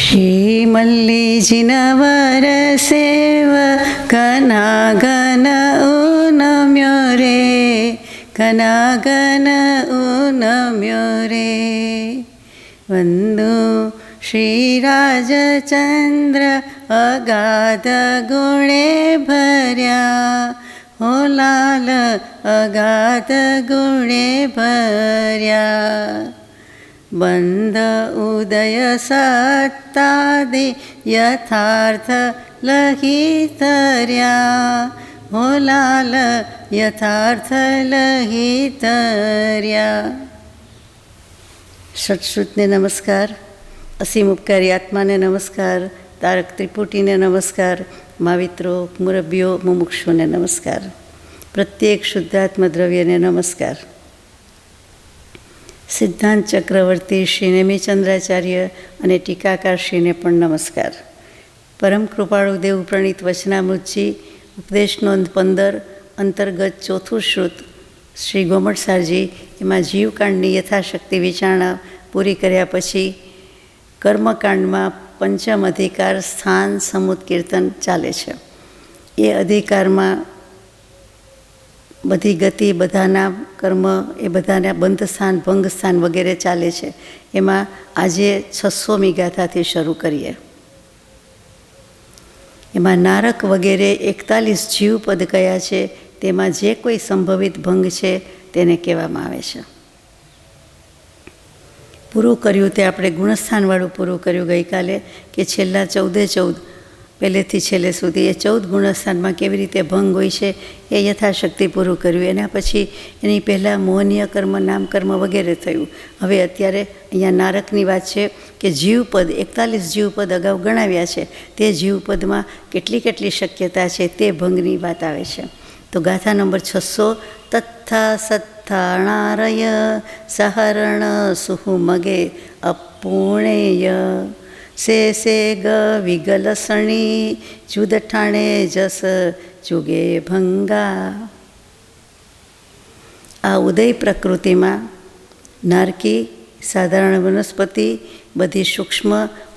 श्रीमल्लिजिनवर सेवकनागन ऊनम्यो रे, कनागन ऊनम्यो रे। वंदु श्रीराजचंद्र अगाध गुणे भर्या, हो लाल अगाध गुणे भर्या। बंध उदय सत्तादि यथार्थ लहितर्या, हो लाल यथार्थ लहितर्या। षट्श्रुतने नमस्कार, असीम उपकारी आत्माने नमस्कार, तारक त्रिपुटीने नमस्कार, माविત્રો मुरब्बियो मुमुक्षुने नमस्कार, प्रत्येक शुद्धात्म द्रव्यने नमस्कार। સિદ્ધાંત ચક્રવર્તી શ્રી નેમિચંદ્રાચાર્ય અને ટીકાકાર શ્રીને પણ નમસ્કાર। પરમ કૃપાળુ દેવ પ્રણીત વચનામૃતજી ઉપદેશ નોંધ 15 અંતર્ગત ચોથું શ્રુત શ્રી ગોમટસારજી એમાં જીવકાંડની યથાશક્તિ વિચારણા પૂરી કર્યા પછી કર્મકાંડમાં પંચમ અધિકાર સ્થાન સમૂત કીર્તન ચાલે છે। એ અધિકારમાં બધી ગતિ, બધાના કર્મ, એ બધાના બંધ સ્થાન, ભંગ સ્થાન વગેરે ચાલે છે। એમાં આજે 600મી ગાથાથી શરૂ કરીએ। એમાં નારક વગેરે 41 જીવપદ કયા છે, તેમાં જે કોઈ સંભવિત ભંગ છે તેને કહેવામાં આવે છે। પૂરું કર્યું તે આપણે ગુણસ્થાનવાળું પૂરું કર્યું ગઈકાલે, કે છેલ્લા 14 પહેલેથી છેલ્લે સુધી એ 14 ગુણસ્થાનમાં કેવી રીતે ભંગ હોય છે એ યથાશક્તિ પૂરું કર્યું। એના પછી એની પહેલાં મોહનીય કર્મ, નામકર્મ વગેરે થયું। હવે અત્યારે અહીંયા નારકની વાત છે કે જીવપદ 41 જીવપદ અગાઉ ગણાવ્યા છે, તે જીવપદમાં કેટલી કેટલી શક્યતા છે તે ભંગની વાત આવે છે। તો ગાથા નંબર 600। તથા સત્થાણારય સહરણ સુહુમગે અપૂણેય, સે સે ગ વિગલસણી જુદઠાણે જસ જુગે ભંગા। આ ઉદય પ્રકૃતિમાં નારકી, સાધારણ વનસ્પતિ, બધી સૂક્ષ્મ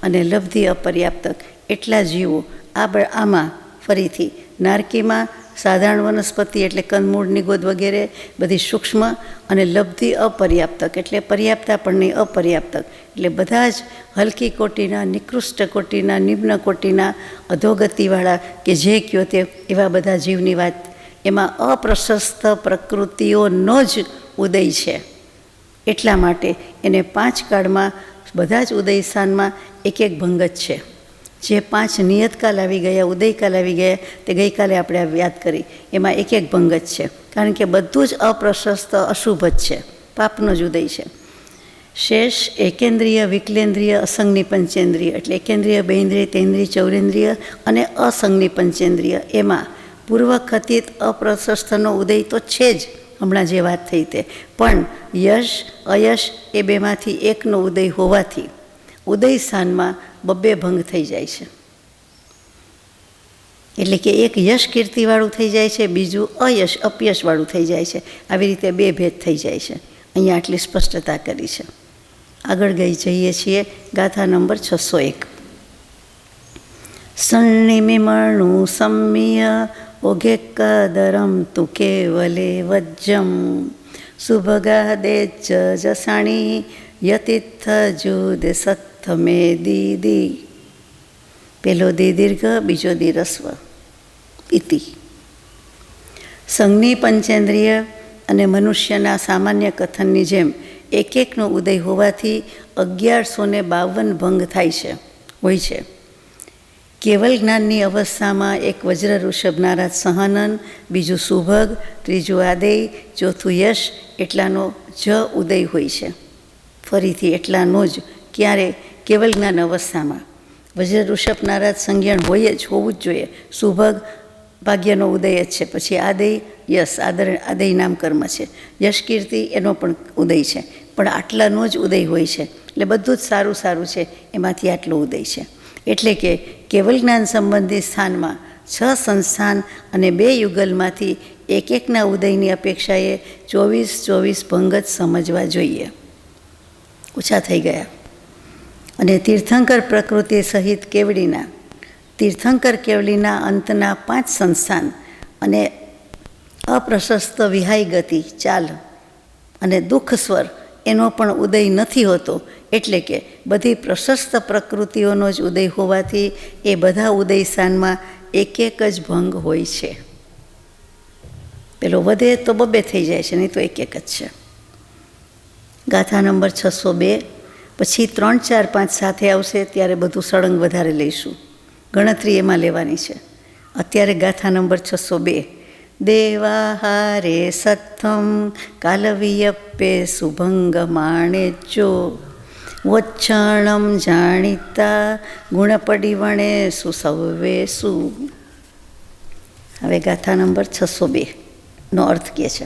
અને લબ્ધિ અપર્યાપ્તક એટલા જીવો આમાં ફરીથી નારકીમાં સાધારણ વનસ્પતિ એટલે કંદમૂળ, નિગોદ વગેરે બધી સૂક્ષ્મ, અને લબ્ધિ અપર્યાપ્તક એટલે પર્યાપ્તા પણ નહીં, અપર્યાપ્તક એટલે બધા જ હલકી કોટીના, નિકૃષ્ટ કોટીના, નિમ્ન કોટીના, અધોગતિવાળા કે જે કયો તે એવા બધા જીવની વાત। એમાં અપ્રશસ્ત પ્રકૃતિઓનો જ ઉદય છે, એટલા માટે એને 5 કાળમાં બધા જ ઉદય સ્થાનમાં એક એક ભંગ જ છે। જે 5 નિયતકાલ આવી ગયા, ઉદયકાલ આવી ગયા, તે ગઈકાલે આપણે યાદ કરી, એમાં એક એક ભંગ જ છે, કારણ કે બધું જ અપ્રશસ્ત અશુભ જ છે, પાપનો જ ઉદય છે। શેષ એકેન્દ્રિય, વિકલેન્દ્રિય, અસંગની પંચેન્દ્રિય એટલે એકેન્દ્રિય, બેન્દ્રિય, તેન્દ્રિય, ચૌરેન્દ્રિય અને અસંગની પંચેન્દ્રિય, એમાં પૂર્વકથિત અપ્રશસ્તનો ઉદય તો છે જ, હમણાં જે વાત થઈ તે, પણ યશ અયશ એ બેમાંથી એકનો ઉદય હોવાથી ઉદય સ્થાનમાં 2 ભંગ થઈ જાય છે। એટલે કે એક યશ કીર્તિવાળું થઈ જાય છે, બીજું અયશ અપયશવાળું થઈ જાય છે। આવી રીતે 2 ભેદ થઈ જાય છે। અહીંયા આટલી સ્પષ્ટતા કરી છે। આગળ જઈએ છીએ ગાથા નંબર 601। સન્નિમિમણું સમ્ય ઓઘે કદરમ તુ કેવલે વજ્જમ, સુભગા દે જસાણી યતિથ જુદ સત્થ મે દીદી। પહેલો દી દીર્ઘ, બીજો દી રસ્વ, ઇતિ। સંઘની પંચેન્દ્રિય અને મનુષ્યના સામાન્ય કથનની જેમ એક એકનો ઉદય હોવાથી 1152 ભંગ થાય હોય છે। કેવલ જ્ઞાનની અવસ્થામાં એક વજ્ર ઋષભ નારાજ સહનન, બીજું સુભગ, ત્રીજું આદેય, ચોથું યશ એટલાનો જ ઉદય હોય છે। ફરીથી એટલાનો જ, ક્યારે? કેવલ જ્ઞાન અવસ્થામાં વજ્ર ઋષભ નારાજ સંજ્ઞાન હોય જ, હોવું જ જોઈએ। સુભગ ભાગ્યનો ઉદય જ છે, પછી આદેય યશ, આદેય નામકર્મ છે, યશ કીર્તિ એનો પણ ઉદય છે, પણ આટલાનો જ ઉદય હોય છે। એટલે બધું જ સારું સારું છે, એમાંથી આટલો ઉદય છે। એટલે કે કેવલ જ્ઞાન સંબંધી સ્થાનમાં 6 સંસ્થાન અને 2 યુગલમાંથી એક એકના ઉદયની અપેક્ષાએ 24 ભંગ જ સમજવા જોઈએ। ઓછા થઈ ગયા। અને તીર્થંકર પ્રકૃતિ સહિત કેવડીના તીર્થંકર કેવડીના અંતના 5 સંસ્થાન અને અપ્રશસ્ત વિહાય ગતિ ચાલ અને દુઃખ સ્વર એનો પણ ઉદય નથી હોતો. એટલે કે બધી પ્રશસ્ત પ્રકૃતિઓનો જ ઉદય હોવાથી એ બધા ઉદય સ્થાનમાં એક જ ભંગ હોય છે. પેલો વધે તો 2 થઈ જાય છે, નહીં તો એક જ છે. ગાથા નંબર 602. પછી 3, 4, 5 સાથે આવશે ત્યારે બધું સળંગ વધારે લઈશું, ગણતરી એમાં લેવાની છે. અત્યારે ગાથા નંબર 602. દેવાહારે સત્થમ કાલવિયપ્પે સુભંગ માણેજો વચ્છણમ જાણીતા ગુણપડીવણે સુસવ્વેસુ. હવે ગાથા નંબર 602 નો અર્થ કહે છે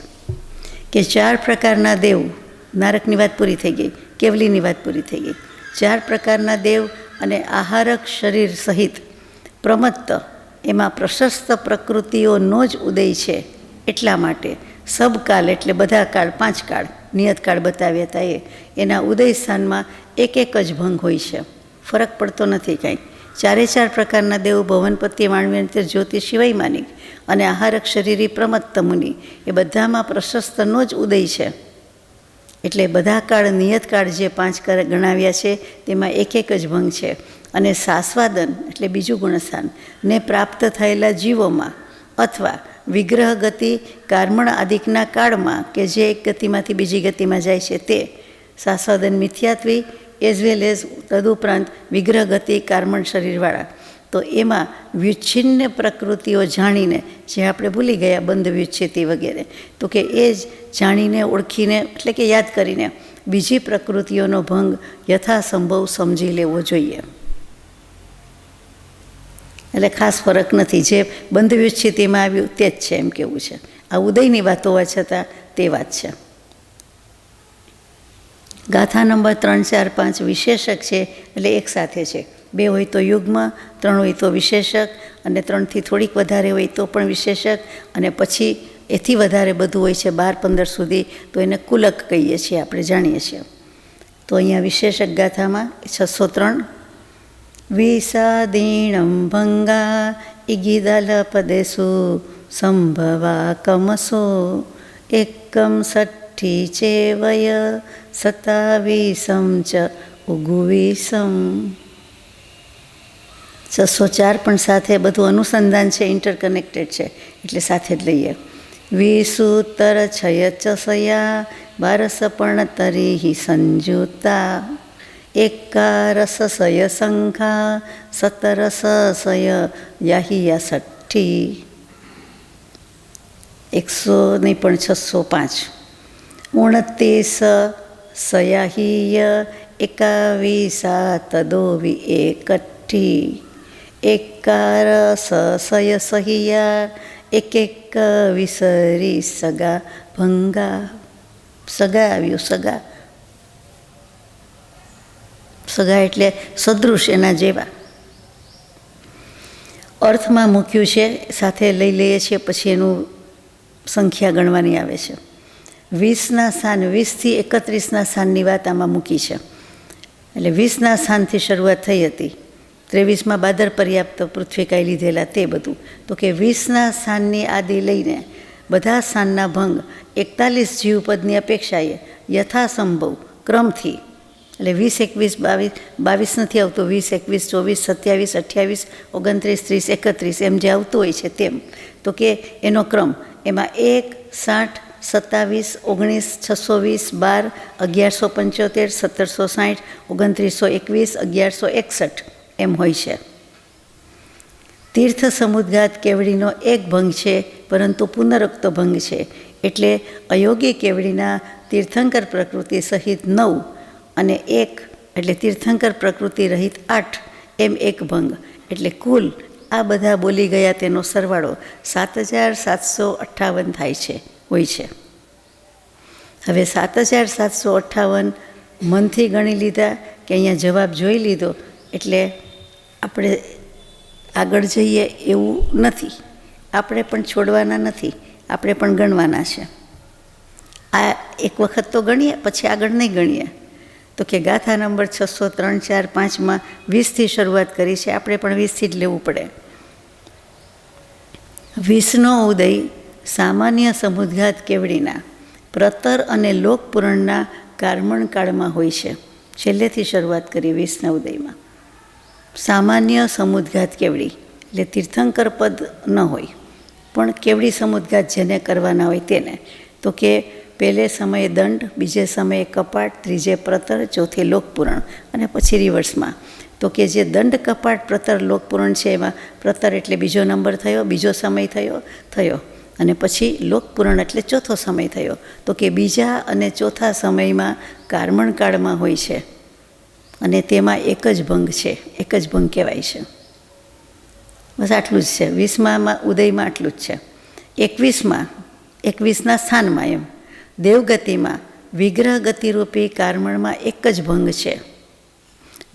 કે 4 પ્રકારના દેવ, નારકની વાત પૂરી થઈ ગઈ, કેવલીની વાત પૂરી થઈ ગઈ. 4 પ્રકારના દેવ અને આહારક શરીર સહિત પ્રમત્ત એમાં પ્રશસ્ત પ્રકૃતિઓનો જ ઉદય છે. એટલા માટે સબકાલ એટલે બધા કાળ, 5 કાળ નિયત કાળ બતાવ્યા હતા એના ઉદય સ્થાનમાં એક જ ભંગ હોય છે, ફરક પડતો નથી કાંઈ. 4 પ્રકારના દેવ ભવનપતિ વાણવ્યંતર જ્યોતિ શિવાય માનિક અને આહારક શરીરી પ્રમત્ત મુનિ એ બધામાં પ્રશસ્તનો જ ઉદય છે. એટલે બધા કાળ નિયત કાળ જે 5 ગણાવ્યા છે તેમાં એક જ ભંગ છે. અને સાસ્વાદન એટલે બીજું ગુણસ્થાન ને પ્રાપ્ત થયેલા જીવોમાં અથવા વિગ્રહ ગતિ કાર્મણ આદિકના કાળમાં કે જે એક ગતિમાંથી બીજી ગતિમાં જાય છે તે સાસ્વાદન મિથ્યાત્વી એઝ વેલ એઝ તદુપરાંત વિગ્રહ ગતિ કાર્મણ શરીરવાળા. તો એમાં વિચ્છિન્ન પ્રકૃતિઓ જાણીને, જે આપણે ભૂલી ગયા બંધ વિચ્છિતિ વગેરે, તો કે એ જ જાણીને ઓળખીને એટલે કે યાદ કરીને બીજી પ્રકૃતિઓનો ભંગ યથાસંભવ સમજી લેવો જોઈએ. એટલે ખાસ ફરક નથી, જે બંધ વિચ્છિતિમાં આવ્યું તે જ છે એમ કેવું છે. આ ઉદયની વાત હોવા છતાં તે વાત છે. ગાથા નંબર 3, 4, 5 વિશેષક છે એટલે એક સાથે છે. 2 હોય તો યુગ્મ, 3 હોય તો વિશેષક, અને 3થી થોડીક વધારે હોય તો પણ વિશેષક, અને પછી એથી વધારે બધું હોય છે 12-15 સુધી, તો એને કુલક કહીએ છીએ, આપણે જાણીએ છીએ. તો અહીંયા વિશેષક ગાથામાં 603. વિસાદીણમ ભંગા ઇગિદલપદેસુ સંભવા કમસો એકમ સઠ્ઠી ચેવય સતાવીસમ ચ ઉગુવીસમ. 604 પણ સાથે બધું અનુસંધાન છે, ઇન્ટરકનેક્ટેડ છે, એટલે સાથે જ લઈએ. વિસુતર છયચસયા 12 પર્ણતરીહિ સંજુતા એકારસ સય સંખા 17 સય યાહિયા સઠ્ઠી. 100 નહીં પણ 605. 29 સયાહિય 21 તદોવિ એકઠ્ઠી એકારસ સય સહિયા 1 વિસરી સગા ભંગા. સગા આવ્યું, સગા સગા એટલે સદૃશ, એના જેવા. અર્થમાં મૂક્યું છે, સાથે લઈ લઈએ છીએ, પછી એનું સંખ્યા ગણવાની આવે છે. 20ના સ્થાન, 20થી 31ના સ્થાનની વાત આમાં મૂકી છે. એટલે 20ના સ્થાનથી શરૂઆત થઈ હતી, 23માં બાદર પર્યાપ્ત પૃથ્વીકાય લીધેલા તે બધું. તો કે 20ના સ્થાનની આદિ લઈને બધા સ્થાનના ભંગ 41 જીવપદની અપેક્ષાએ યથાસંભવ ક્રમથી, એટલે 20, 21, 22 નથી આવતું, 20, 21, 24, 27, 28, 29, 30, 31 એમ જે આવતું હોય છે તેમ. તો કે એનો ક્રમ એમાં 1, 60, 27, 19, 620, 12, 1175, 1760, 2921, 1161 એમ હોય છે. તીર્થ સમુદ્ગાત કેવડીનો એક ભંગ છે, પરંતુ પુનરુક્ત ભંગ છે. એટલે અયોગી કેવડીના તીર્થંકર પ્રકૃતિ સહિત 9 અને 1 એટલે તીર્થંકર પ્રકૃતિ રહિત 8 એમ એક ભંગ. એટલે કુલ આ બધા બોલી ગયા તેનો સરવાળો 7758 થાય છે, હોય છે. હવે 7758 મનથી ગણી લીધા કે અહીંયા જવાબ જોઈ લીધો એટલે આપણે આગળ જઈએ એવું નથી. આપણે પણ છોડવાના નથી, આપણે પણ ગણવાના છે. આ એક વખત તો ગણીએ, પછી આગળ નહીં ગણીએ. તો કે ગાથા નંબર 603, 4, 5માં 20થી શરૂઆત કરી છે, આપણે પણ 20થી જ લેવું પડે. 20નો ઉદય સામાન્ય સમુદ્ઘાત કેવડીના પ્રતર અને લોકપુરાણના કારમણ કાળમાં હોય છે. છેલ્લેથી શરૂઆત કરી 20ના ઉદયમાં. સામાન્ય સમુદ્ઘાત કેવડી એટલે તીર્થંકર પદ ન હોય, પણ કેવડી સમુદ્ઘાત જેને કરવાના હોય તેને. તો કે પહેલે સમયે દંડ, બીજે સમયે કપાટ, ત્રીજે પ્રતર, ચોથે લોકપુરાણ અને પછી રિવર્સમાં. તો કે જે દંડ, કપાટ, પ્રતર, લોકપુરાણ છે એમાં પ્રતર એટલે બીજો નંબર થયો, બીજો સમય થયો અને પછી લોકપુરાણ એટલે ચોથો સમય થયો. તો કે બીજા અને ચોથા સમયમાં કારમણકાળમાં હોય છે અને તેમાં એક જ ભંગ છે, એક જ ભંગ કહેવાય છે. બસ આટલું જ છે. 20મા ઉદયમાં આટલું જ છે. 21ના સ્થાનમાં એમ દેવગતિમાં વિગ્રહ ગતિરૂપી કારમણમાં એક જ ભંગ છે.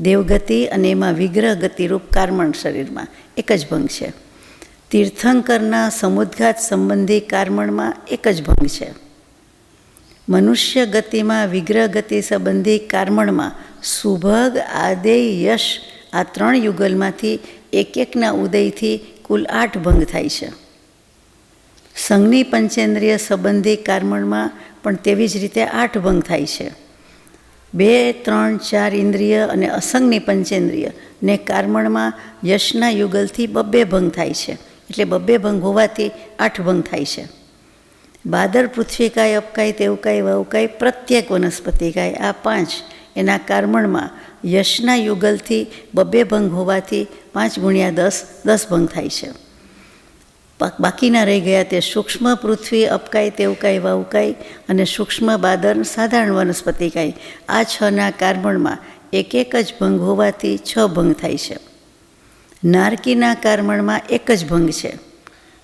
દેવગતિ અને એમાં વિગ્રહ ગતિરૂપ કારમણ શરીરમાં એક જ ભંગ છે. તીર્થંકરના સમુદ્ઘાત સંબંધી કારમણમાં એક જ ભંગ છે. મનુષ્ય ગતિમાં વિગ્રહ ગતિ સંબંધી કારમણમાં સુભગ, આદેય, યશ આ 3 યુગલમાંથી એકના ઉદયથી કુલ 8 ભંગ થાય છે. સંઘની પંચેન્દ્રિય સંબંધી કારમણમાં પણ તેવી જ રીતે 8 ભંગ થાય છે. 2, 3, 4 ઇન્દ્રિય અને અસંગની પંચેન્દ્રિય ને કારમણમાં યશના યુગલથી 2 ભંગ થાય છે. એટલે 2 ભંગ હોવાથી 8 ભંગ થાય છે. બાદર, પૃથ્વીકાય, અપકાય, તેવકાય, વવકાય, પ્રત્યેક વનસ્પતિકાય આ 5 એના કારમણમાં યશના યુગલથી 2 ભંગ હોવાથી 5 × 10 10 ભંગ થાય છે. બાકીના રહી ગયા તે સૂક્ષ્મ પૃથ્વી, અપકાય, તેવકાય, વવકાય અને સૂક્ષ્મ બાદર, સાધારણ વનસ્પતિકાય આ 6ના કારમણમાં એક જ ભંગ હોવાથી 6 ભંગ થાય છે. નારકીના કારમણમાં એક જ ભંગ છે.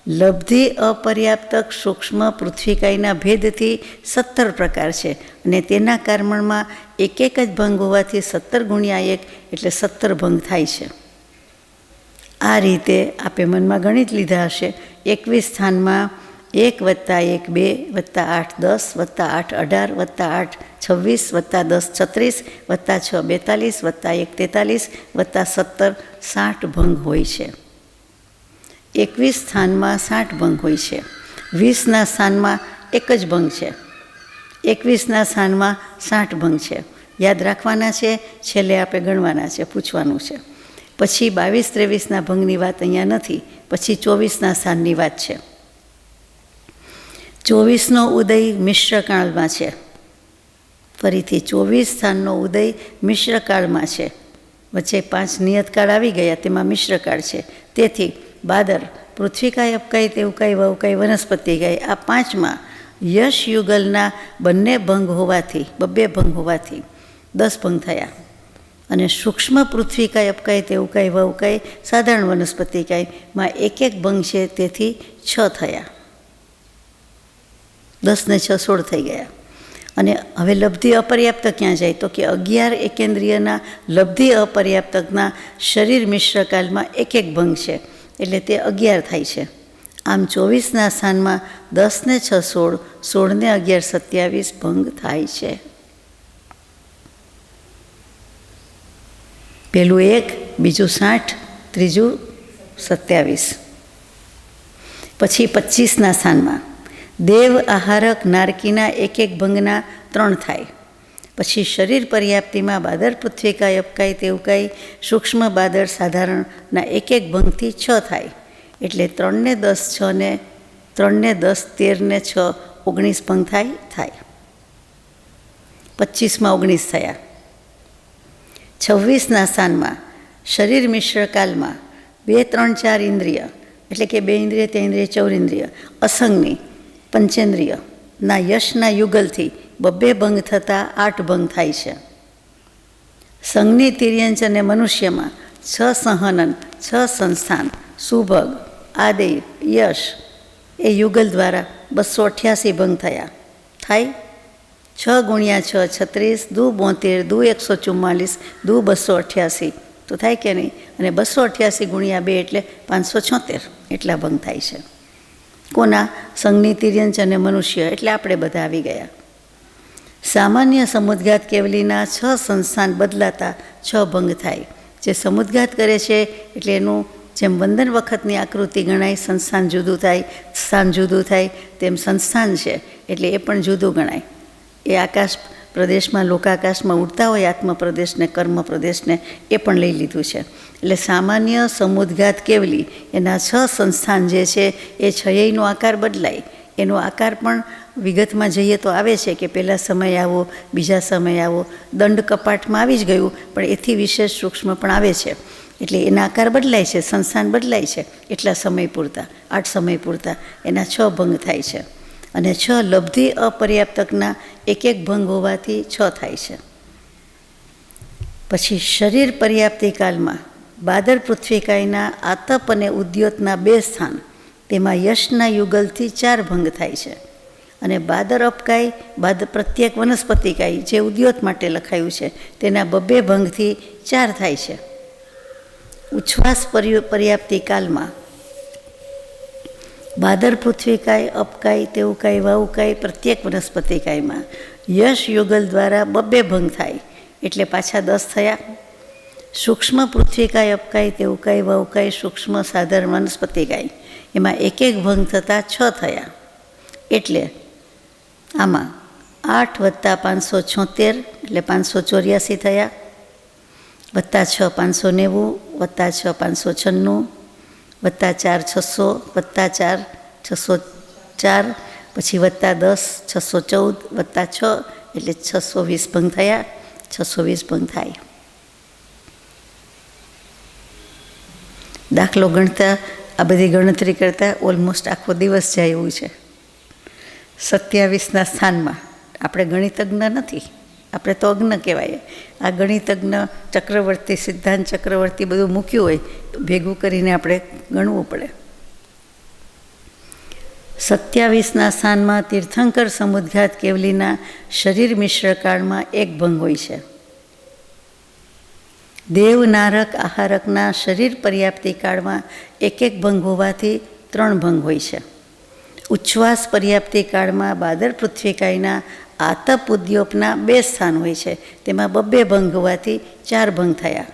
લબ્ધિ અપર્યાપ્તક સૂક્ષ્મ પૃથ્વીકાયના ભેદથી 17 પ્રકાર છે અને તેના કારમણમાં એક જ ભંગ હોવાથી 17 × 1 એટલે 17 ભંગ થાય છે. આ રીતે આપે મનમાં ગણિત લીધા હશે. 21 સ્થાનમાં 1 + 1 2 + 8 10 + 8 18 + 8 26 + 10 36 + 6 42 + 1 43 + 17 60 ભંગ હોય છે. 21 સ્થાનમાં 60 ભંગ હોય છે. 20ના સ્થાનમાં એક જ ભંગ છે. 21ના સ્થાનમાં 60 ભંગ છે. યાદ રાખવાના છે, છેલ્લે આપણે ગણવાના છે, પૂછવાનું છે. પછી 22, 23ના ભંગની વાત અહીંયા નથી. પછી 24ના સ્થાનની વાત છે. 24નો ઉદય મિશ્રકાળમાં છે. ફરીથી 24 સ્થાનનો ઉદય મિશ્રકાળમાં છે. વચ્ચે 5 નિયતકાળ આવી ગયા, તેમાં મિશ્રકાળ છે. તેથી બાદર, પૃથ્વીકાય, અપકાય, તેવકાય, વવકાય, વનસ્પતિકાય આ 5માં યશ યુગલના બંને ભંગ હોવાથી 2 ભંગ હોવાથી 10 ભંગ થયા. અને સૂક્ષ્મ પૃથ્વીકાય, અપકાય, તેવકાય, વવકાય, સાધારણ વનસ્પતિકાયમાં એક ભંગ છે, તેથી 6 થયા. 10 ને 6 16 થઈ ગયા. અને હવે લબ્ધિ અપર્યાપ્ત ક્યાં જાય? તો કે 11 એકેન્દ્રિયના લબ્ધિ અપર્યાપ્તકના શરીર મિશ્રકાલમાં એક ભંગ છે, એટલે તે 11 થાય છે. આમ 24ના સ્થાનમાં 10 ને 6 16, 16 ને 11 27 ભંગ થાય છે. પહેલું 1, બીજું 60, ત્રીજું 27. પછી 25ના સ્થાનમાં દેવ, આહારક, નારકીના એક ભંગના 3 થાય. પછી શરીર પર્યાપ્તિમાં બાદર, પૃથ્વીકાય, અપકાય, તેવકાય, સૂક્ષ્મ બાદર, સાધારણના એક ભંગથી 6 થાય. એટલે 3 ને 10 6 ને 3 ને 10 13 ને 6 19 ભંગ થાય. 25માં 19 થયા. 26ના સ્થાનમાં શરીર મિશ્રકાલમાં 2, 3, 4 ઇન્દ્રિય એટલે કે 2 ઇન્દ્રિય, 3 ઇન્દ્રિય, 4 ઇન્દ્રિય અસંગની પંચેન્દ્રિય ના યશના યુગલથી 2 ભંગ થતાં 8 ભંગ થાય છે. સંઘની તિર્યંચ અને મનુષ્યમાં 6 સહનન, 6 સંસ્થાન, સુભગ, આદેય, યશ એ યુગલ દ્વારા 288 ભંગ થયા. થાય 6 × 6 36, દુ 72, દુ 144, દુ 288 તો થાય કે નહીં? અને 288 × 2 એટલે 576 એટલા ભંગ થાય છે. કોના? સંઘની તિર્યંચ અને મનુષ્ય એટલે આપણે બધા આવી ગયા. સામાન્ય સમુદ્ઘાત કેવલીના 6 સંસ્થાન બદલાતા 6 ભંગ થાય. જે સમુદ્ઘાત કરે છે એટલે એનું જેમ વંદન વખતની આકૃતિ ગણાય, સંસ્થાન જુદું થાય, સ્થાન જુદું થાય, તેમ સંસ્થાન છે એટલે એ પણ જુદું ગણાય. એ આકાશ પ્રદેશમાં લોકાકાશમાં ઉડતા હોય આત્મ પ્રદેશને, કર્મ પ્રદેશને, એ પણ લઈ લીધું છે. એટલે સામાન્ય સમુદ્ઘાત કેવલી એના 6 સંસ્થાન જે છે એ 6યનો આકાર બદલાય. એનો આકાર પણ વિગતમાં જઈએ તો આવે છે કે પહેલાં સમય આવો, બીજા સમય આવો, દંડ કપાટમાં આવી જ ગયું, પણ એથી વિશેષ સૂક્ષ્મ પણ આવે છે. એટલે એના આકાર બદલાય છે, સંસ્થાન બદલાય છે. એટલા સમય પૂરતા, 8 સમય પૂરતા એના 6 ભંગ થાય છે. અને 6 લબ્ધિ અપર્યાપ્તકના એક ભંગ હોવાથી 6 થાય છે. પછી શરીર પર્યાપ્તિ કાળમાં બાદર પૃથ્વીકાયના આતપ અને ઉદ્યોતના 2 સ્થાન, તેમાં યશના યુગલથી 4 ભંગ થાય છે. અને બાદર અપકાય, બાદર પ્રત્યેક વનસ્પતિકાય જે ઉદ્યોત માટે લખાયું છે તેના 2 ભંગથી 4 થાય છે. ઉચ્છ્વાસ પર્યાપ્તિ કાળમાં બાદર પૃથ્વીકાય, અપકાય, તેવુકાય, વાવુકાય પ્રત્યેક વનસ્પતિકાયમાં યશ યુગલ દ્વારા 2 ભંગ થાય એટલે પાછા 10 થયા. સૂક્ષ્મ પૃથ્વીકાય, અપકાય, તેવુકાય, વાવુકાય, સૂક્ષ્મ સાધારણ વનસ્પતિકાય એમાં 1 ભંગ થતાં 6 થયા. એટલે આમાં 8 + 576 એટલે 584 થયા, +6 590, +6 596, +4 600, +4 604, પછી +10 614, +6 એટલે 620 ભંગ થયા. 620 ભંગ થાય. દાખલો ગણતા આ બધી ગણતરી કરતાં ઓલમોસ્ટ આખો દિવસ જાય એવું છે. 27ના સ્થાનમાં આપણે ગણિતજ્ઞ નથી, આપણે તો અજ્ઞ કહેવાય. આ ગણિતજ્ઞ ચક્રવર્તી, સિદ્ધાંત ચક્રવર્તી બધું મૂક્યું હોય ભેગું કરીને આપણે ગણવું પડે. 27ના સ્થાનમાં તીર્થંકર સમુદ્ઘાત કેવલીના શરીર મિશ્રકાળમાં 1 ભંગ હોય છે. દેવ નારક આહારકના શરીર પર્યાપ્તિ કાળમાં 1 ભંગ હોવાથી 3 ભંગ હોય છે. ઉચ્છ્વાસ પર્યાપ્તિ કાળમાં બાદર પૃથ્વીકાયના આતપ ઉદ્યોપના 2 સ્થાન હોય છે, તેમાં 2 ભંગ હોવાથી 4 ભંગ થયા.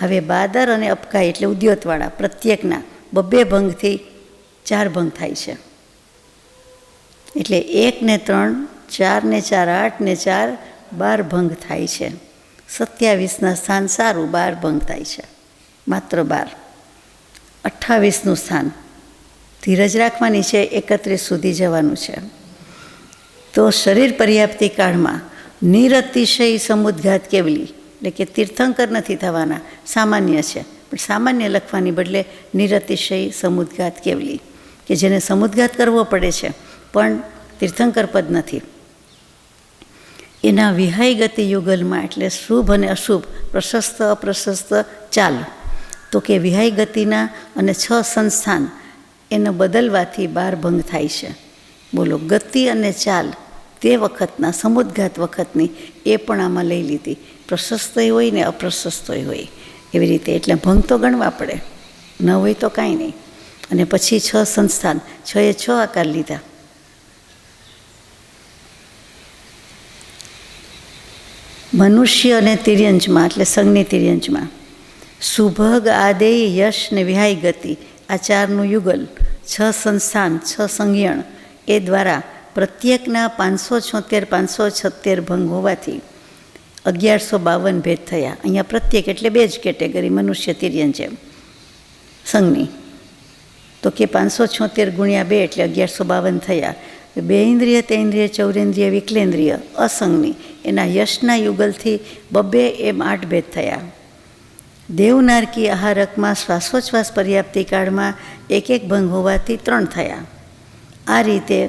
હવે બાદર અને અપકાય એટલે ઉદ્યોતવાળા પ્રત્યેકના 2 ભંગથી 4 ભંગ થાય છે. એટલે 1 ને 3, 4 ને 4, 8 ને 4, 12 ભંગ થાય છે. 27ના સ્થાન સારું, 12 ભંગ થાય છે, માત્ર 12. 28નું સ્થાન ધીરજ રાખવાની છે, 31 સુધી જવાનું છે. તો શરીર પર્યાપ્તિ કાળમાં નિરતિશય સમુદ્ઘાત કેવલી એટલે કે તીર્થંકર નથી થવાના, સામાન્ય છે, પણ સામાન્ય લખવાની બદલે નિરતિશય સમુદ્ઘાત કેવલી કે જેને સમુદ્ઘાત કરવો પડે છે પણ તીર્થંકર પદ નથી. એના વિહાય ગતિ યુગલમાં એટલે શુભ અને અશુભ, પ્રશસ્ત અપ્રશસ્ત ચાલ, તો કે વિહાય ગતિના અને 6 સંસ્થાન એને બદલવાથી 12 ભંગ થાય છે. બોલો, ગતિ અને ચાલ તે વખતના સમુદ્ઘાત વખતની એ પણ આમાં લઈ લીધી. પ્રશસ્તય હોય ને અપ્રશસ્તય હોય એવી રીતે. એટલે ભંગ તો ગણવા પડે, ન હોય તો કાંઈ નહીં. અને પછી 6 સંસ્થાન, 6એ 6 આકાર લીધા. મનુષ્ય અને તિર્યંજમાં એટલે સંજ્ઞી તિર્યંજમાં સુભગ, આદેય, યશ ને વિહાય ગતિ આ 4નું યુગલ, 6 સંસ્થાન, 6 સંજ્ઞણ એ દ્વારા પ્રત્યેકના 576 576 ભંગ હોવાથી 1152 ભેદ થયા. અહીંયા પ્રત્યેક એટલે 2 જ કેટેગરી, મનુષ્ય, તિર્યંજ એમ. સંજ્ઞી તો કે 576 × 2 એટલે 1152 થયા. 2 ઇન્દ્રિય, 3 ઇન્દ્રિય, 4 ઇન્દ્રિય, વિકલેન્દ્રિય, અસંજ્ઞી એના યશના યુગલથી 2 એમ 8 ભેદ થયા. દેવનારકી આહારકમાં શ્વાસોચ્છ્વાસ પર્યાપ્તિ કાળમાં 1 ભંગ હોવાથી 3 થયા. આ રીતે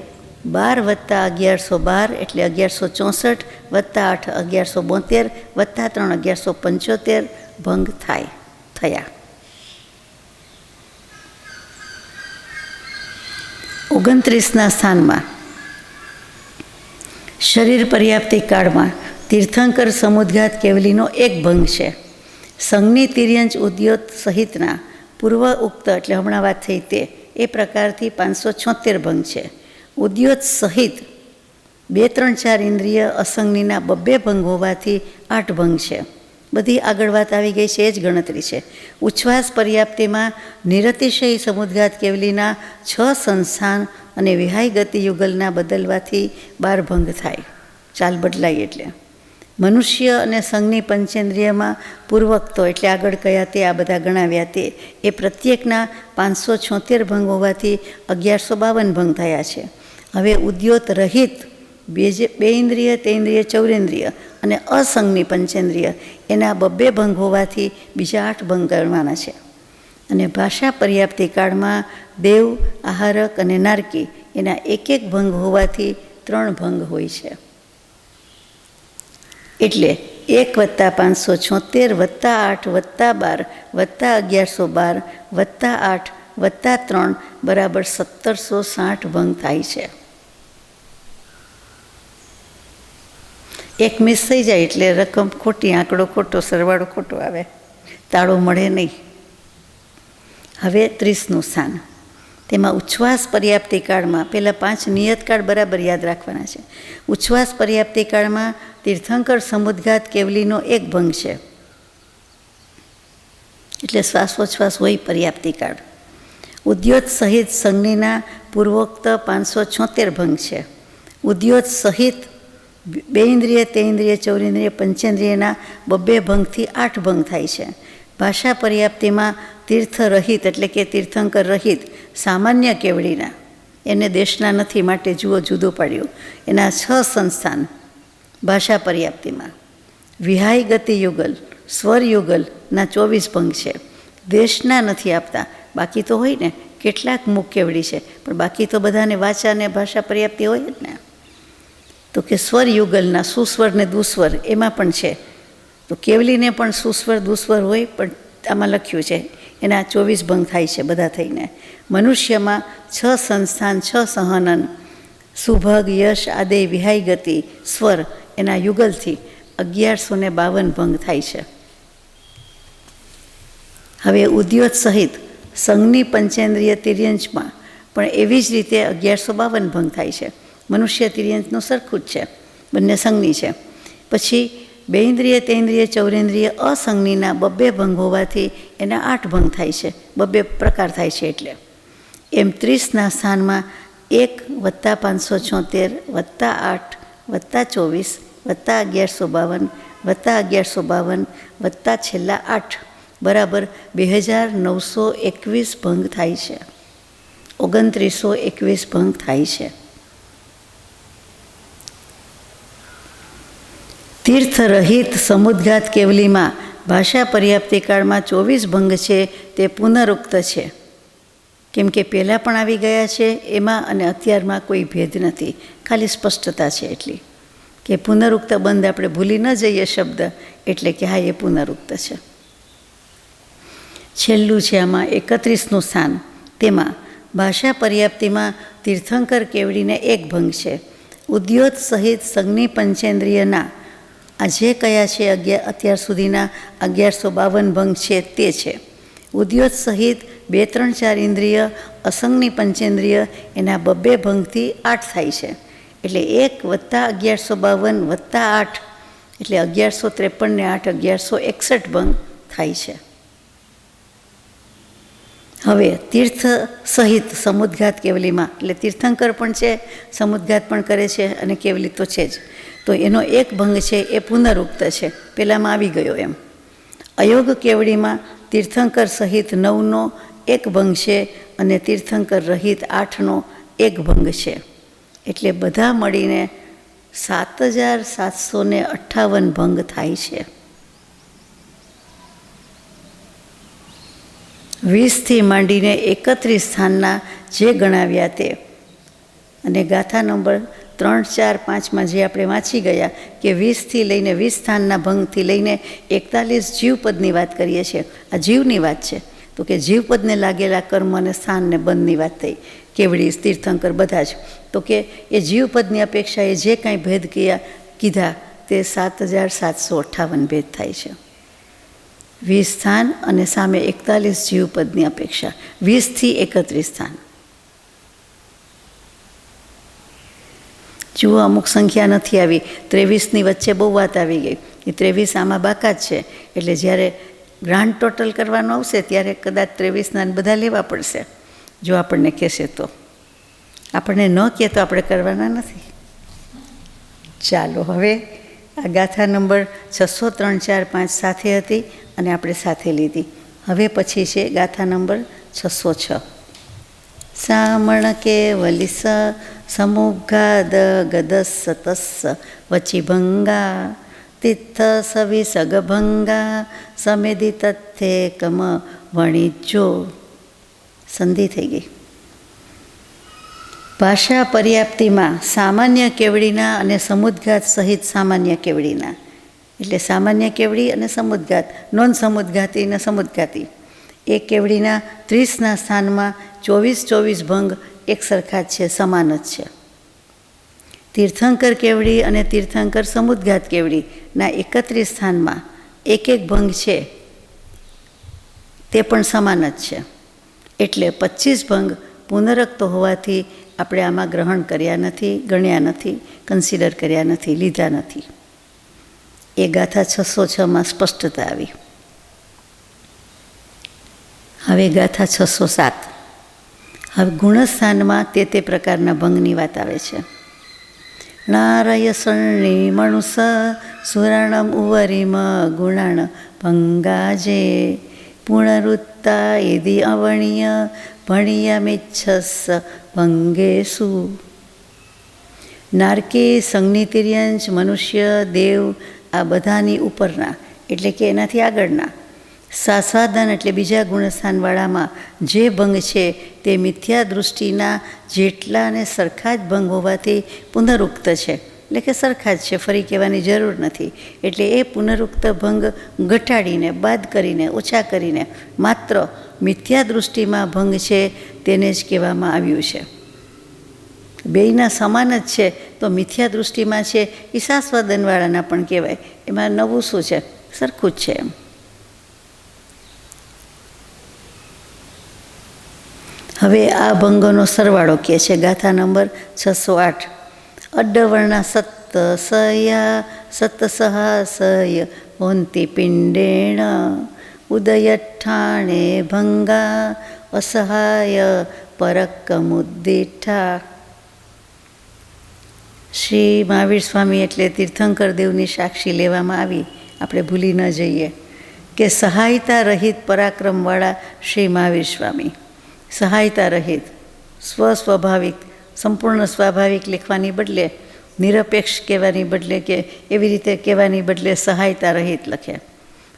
12 + 1112 એટલે 1164 + 8 1172 + 3 1175 ભંગ થયા. 29ના સ્થાનમાં શરીર પર્યાપ્તિ કાળમાં તીર્થંકર સમુદ્ઘાત કેવલીનો 1 ભંગ છે. સંજ્ઞી, તિર્યંજ, ઉદ્યોત સહિતના પૂર્વ ઉક્ત એટલે હમણાં વાત થઈ તે એ પ્રકારથી 576 ભંગ છે. ઉદ્યોત સહિત 2, 3, 4 ઇન્દ્રિય અસંગનીના 2 ભંગ હોવાથી 8 ભંગ છે. બધી આગળ વાત આવી ગઈ છે, એ જ ગણતરી છે. ઉચ્છ્વાસ પર્યાપ્તિમાં નિરતિશય સમુદ્ઘાત કેવલીના 6 સંસ્થાન અને વિહાય ગતિ યુગલના બદલવાથી 12 ભંગ થાય. ચાલ બદલાય એટલે મનુષ્ય અને સંઘની પંચેન્દ્રિયમાં પૂર્વક્તો એટલે આગળ કયા તે આ બધા ગણાવ્યા તે એ પ્રત્યેકના 576 ભંગ હોવાથી 1152 ભંગ થયા છે. હવે ઉદ્યોત રહિત 2 ઇન્દ્રિય, 3 ઇન્દ્રિય, 4 ઇન્દ્રિય અને અસંગની પંચેન્દ્રિય એના 2 ભંગ હોવાથી બીજા 8 ભંગ ગણવાના છે. અને ભાષા પર્યાપ્તિ કાળમાં દેવ, આહારક અને નારકી એના 1 ભંગ હોવાથી 3 ભંગ હોય છે. એટલે 1 + 576 + 8 + 12 + 1112 + 8 + 3 બરાબર 1760 ભંગ થાય છે. એક મિસ થઈ જાય એટલે રકમ ખોટી, આંકડો ખોટો, સરવાળો ખોટો આવે, તાળો મળે નહીં. હવે 30નું સ્થાન. તેમાં ઉચ્છ્વાસ પર્યાપ્તિ કાળમાં પહેલાં 5 નિયતકાળ બરાબર યાદ રાખવાના છે. ઉચ્છ્વાસ પર્યાપ્તિ કાળમાં તીર્થંકર સમુદ્ઘાત કેવલીનો 1 ભંગ છે, એટલે શ્વાસોચ્છ્વાસ હોય પર્યાપ્તિ કાળ. ઉદ્યોત સહિત સંજ્ઞીના પૂર્વોક્ત 576 ભંગ છે. ઉદ્યોત સહિત 2 ઇન્દ્રિય, 3 ઇન્દ્રિય, 4 ઇન્દ્રિય, પંચેન્દ્રિયના 2 ભંગથી 8 ભંગ થાય છે. ભાષા પર્યાપ્તિમાં તીર્થ રહિત એટલે કે તીર્થંકર રહિત સામાન્ય કેવડીના, એને દેશના નથી માટે જુઓ જુદું પાડ્યું, એના 6 સંસ્થાન ભાષા પર્યાપ્તિમાં. વિહાય ગતિ યુગલ, સ્વર યુગલના 24 ભંગ છે. દેશના નથી આપતા, બાકી તો હોય ને, કેટલાક મુખ કેવડી છે પણ બાકી તો બધાને વાચા અને ભાષા પર્યાપ્તિ હોય જ ને. તો કે સ્વર યુગલના સુસ્વર ને દુસ્વર એમાં પણ છે. તો કેવલીને પણ સુસ્વર દુસ્વર હોય, પણ આમાં લખ્યું છે એના 24 ભંગ થાય છે બધા થઈને. મનુષ્યમાં 6 સંસ્થાન, 6 સહનન, સુભગ, યશ, આદે, વિહાય ગતિ, સ્વર એના યુગલથી 1152 ભંગ થાય છે. હવે ઉદ્યોત સહિત સંઘની પંચેન્દ્રિય તિર્યંચમાં પણ એવી જ રીતે 1152 ભંગ થાય છે. મનુષ્ય તિર્યંચનું સરખું જ છે, બંને સંઘની છે. પછી 2 ઇન્દ્રિય, 3 ઇન્દ્રિય, 4 ઇન્દ્રિય અસંગનીના 2 ભંગ હોવાથી એના 8 ભંગ થાય છે, 2 પ્રકાર થાય છે. એટલે એમ 30ના સ્થાનમાં 1 + 576 + 8 + 24 + 1152 + 1152 + છેલ્લા 8 બરાબર 2921 ભંગ થાય છે. 2921 ભંગ થાય છે. તીર્થ રહિત સમુદ્ઘાત કેવલીમાં ભાષા પર્યાપ્તિ કાળમાં 24 ભંગ છે તે પુનરુક્ત છે, કેમ કે પહેલાં પણ આવી ગયા છે એમાં અને અત્યારમાં કોઈ ભેદ નથી, ખાલી સ્પષ્ટતા છે એટલી કે પુનરુક્ત બંધ આપણે ભૂલી ન જઈએ શબ્દ, એટલે કે હા એ પુનરુક્ત છે. છેલ્લું છે આમાં 31નું સ્થાન. તેમાં ભાષા પર્યાપ્તિમાં તીર્થંકર કેવડીને 1 ભંગ છે. ઉદ્યોત સહિત સંઘની પંચેન્દ્રિયના આ જે કયા છે અત્યાર સુધીના 1152 ભંગ છે તે છે. ઉદ્યોત સહિત 2, 3, 4 ઇન્દ્રિય અસંગની પંચેન્દ્રિય એના 2 ભંગથી 8 થાય છે. એટલે 1 + 1152 + 8 એટલે 1153 ને 8 1161 ભંગ થાય છે. હવે તીર્થ સહિત સમુદ્ઘાત કેવલીમાં એટલે તીર્થંકર પણ છે, સમુદ્ઘાત પણ કરે છે અને કેવલી તો છે જ, તો એનો 1 ભંગ છે એ પુનરુક્ત છે, પહેલાંમાં આવી ગયો એમ. અયોગ કેવડીમાં તીર્થંકર સહિત 9નો 1 ભંગ છે અને તીર્થંકર રહિત 8નો 1 ભંગ છે. એટલે બધા મળીને 7758 ભંગ થાય છે. 20થી માંડીને 31 સ્થાનના જે ગણાવ્યા તે, અને ગાથા નંબર 3, 4, 5માં જે આપણે વાંચી ગયા કે 20થી લઈને 20 સ્થાનના ભંગથી લઈને 41 જીવપદની વાત કરીએ છીએ. આ જીવની વાત છે, તો કે જીવપદને લાગેલા કર્મ અને સ્થાન ને બંધની વાત થઈ. કેવડી, તીર્થંકર બધા જ, તો કે એ જીવપદની અપેક્ષાએ જે કાંઈ ભેદ કીધા તે 7758 ભેદ થાય છે. 20 સ્થાન અને સામે 41 જીવપદની અપેક્ષા, 20થી 31 સ્થાન. જુઓ, અમુક સંખ્યા નથી આવી, 23ની વચ્ચે બહુ વાત આવી ગઈ. એ 23 આમાં બાકાત છે, એટલે જ્યારે ગ્રાન્ડ ટોટલ કરવાનું આવશે ત્યારે કદાચ 23ના બધા લેવા પડશે, જો આપણને કહેશે તો. આપણને ન કહે તો આપણે કરવાના નથી. ચાલો, હવે આ ગાથા નંબર 603, 4, 5 સાથે હતી અને આપણે સાથે લીધી. હવે પછી છે ગાથા નંબર 606. સામણ કેવલિસ સમુઘાદ ગદસ તસ્સ વચિભંગા તિથ્થ સવિસગભંગા સમેધિ તથ્થે કમ વણિજો. સંધિ થઈ ગઈ. ભાષા પર્યાપ્તિમાં સામાન્ય કેવડીના અને સમુદ્ઘાત સહિત સામાન્ય કેવડીના, એટલે સામાન્ય કેવડી અને સમુદ્ઘાત, નોન સમુદ્ઘાતી અને સમુદ્ઘાતી, એ કેવડીના 30ના સ્થાનમાં 24 ભંગ એક સરખા જ છે, સમાન જ છે. તીર્થંકર કેવડી અને તીર્થંકર સમુદ્ઘાત કેવડીના 31 સ્થાનમાં એક ભંગ છે, તે પણ સમાન જ છે. એટલે 25 ભંગ પુનરક્ત હોવાથી આપણે આમાં ગ્રહણ કર્યા નથી, ગણ્યા નથી, કન્સિડર કર્યા નથી, લીધા નથી. એ ગાથા 606માં સ્પષ્ટતા આવી. હવે ગાથા 607. હવે ગુણસ્થાનમાં તે પ્રકારના ભંગની વાત આવે છે. નારય સર્ણી મણુસ સુરણમ ઉવરીમ ગુણાણ ભંગાજે પુનરુત્તા યદિ અવણીય ભણિયમિચ્છસ ભંગેશુ. નારકી, સંજ્ઞિતિર્યંચ, મનુષ્ય, દેવ, આ બધાની ઉપરના, એટલે કે એનાથી આગળના સાસ્વાદન એટલે બીજા ગુણસ્થાનવાળામાં જે ભંગ છે તે મિથ્યા દૃષ્ટિના જેટલા અને સરખા જ ભંગ હોવાથી પુનરુક્ત છે, એટલે કે સરખા જ છે, ફરી કહેવાની જરૂર નથી. એટલે એ પુનરુક્ત ભંગ ઘટાડીને, બાદ કરીને, ઓછા કરીને માત્ર મિથ્યા દૃષ્ટિમાં ભંગ છે તેને જ કહેવામાં આવ્યું છે. બેયના સમાન જ છે તો મિથ્યા દૃષ્ટિમાં છે એ સાસ્વાદનવાળાના પણ કહેવાય, એમાં નવું શું છે, સરખું જ છે એમ. હવે આ ભંગોનો સરવાળો કહે છે ગાથા નંબર 608. અડ્ડવર્ણા સત્ત સયા સતસહાસય હોંતિ પિંડેણ ઉદયઠ્ઠાણે ભંગા અસહાય પરક્કમુદ્દિઠા. શ્રી મહાવીર સ્વામી એટલે તીર્થંકર દેવની સાક્ષી લેવામાં આવી. આપણે ભૂલી ન જઈએ કે સહાયતા રહિત પરાક્રમવાળા શ્રી મહાવીર સ્વામી, સહાયતા રહિત, સ્વસ્વાભાવિક, સંપૂર્ણ સ્વાભાવિક લખવાની બદલે, નિરપેક્ષ કહેવાની બદલે કે એવી રીતે કહેવાની બદલે સહાયતા રહિત લખે.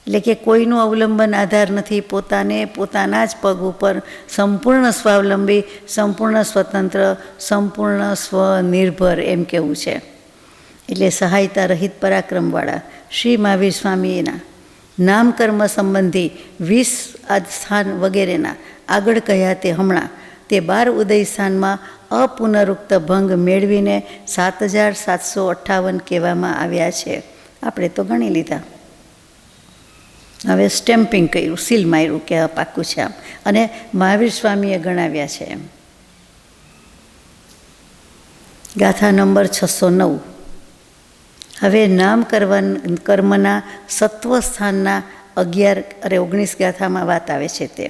એટલે કે કોઈનું અવલંબન આધાર નથી, પોતાના જ પગ ઉપર સંપૂર્ણ સ્વાવલંબી, સંપૂર્ણ સ્વતંત્ર, સંપૂર્ણ સ્વનિર્ભર એમ કહેવું છે. એટલે સહાયતા રહિત પરાક્રમવાળા શ્રી મહાવીર સ્વામીના નામકર્મ સંબંધી 20 સ્થાન વગેરેના આગળ કહ્યા તે હમણાં તે 12 ઉદય સ્થાનમાં અપુનરુક્ત ભંગ મેળવીને 7758 કહેવામાં આવ્યા છે. આપણે તો ગણી લીધા. હવે સ્ટેમ્પિંગ કર્યું, સીલ માર્યું કે પાક્કું છે આમ, અને મહાવીર સ્વામીએ ગણાવ્યા છે એમ. ગાથા નંબર 609. હવે નામ કર્મના સત્વ સ્થાનના 19 ગાથામાં વાત આવે છે. તે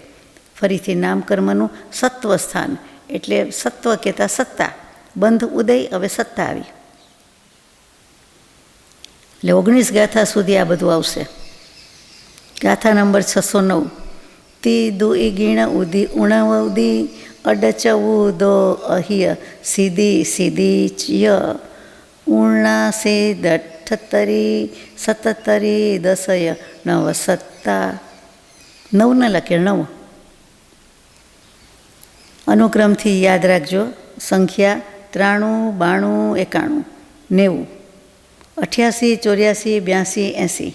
ફરીથી નામકર્મનું સત્વ સ્થાન, એટલે સત્વ કહેતા સત્તા, બંધ ઉદય, હવે સત્તા આવી. એટલે 19 ગાથા સુધી આ બધું આવશે. ગાથા નંબર 609. તી દુઈ ગીણ ઉદી ઉણવદી અડચવુદો અહિય સીધી સીધી ય ઉણા સે દઠ્ઠતરી સતતરી દસય નવ સત્તા. 9 ન લખે, 9 અનુક્રમથી યાદ રાખજો. સંખ્યા 93, 92, 91, 88, 84,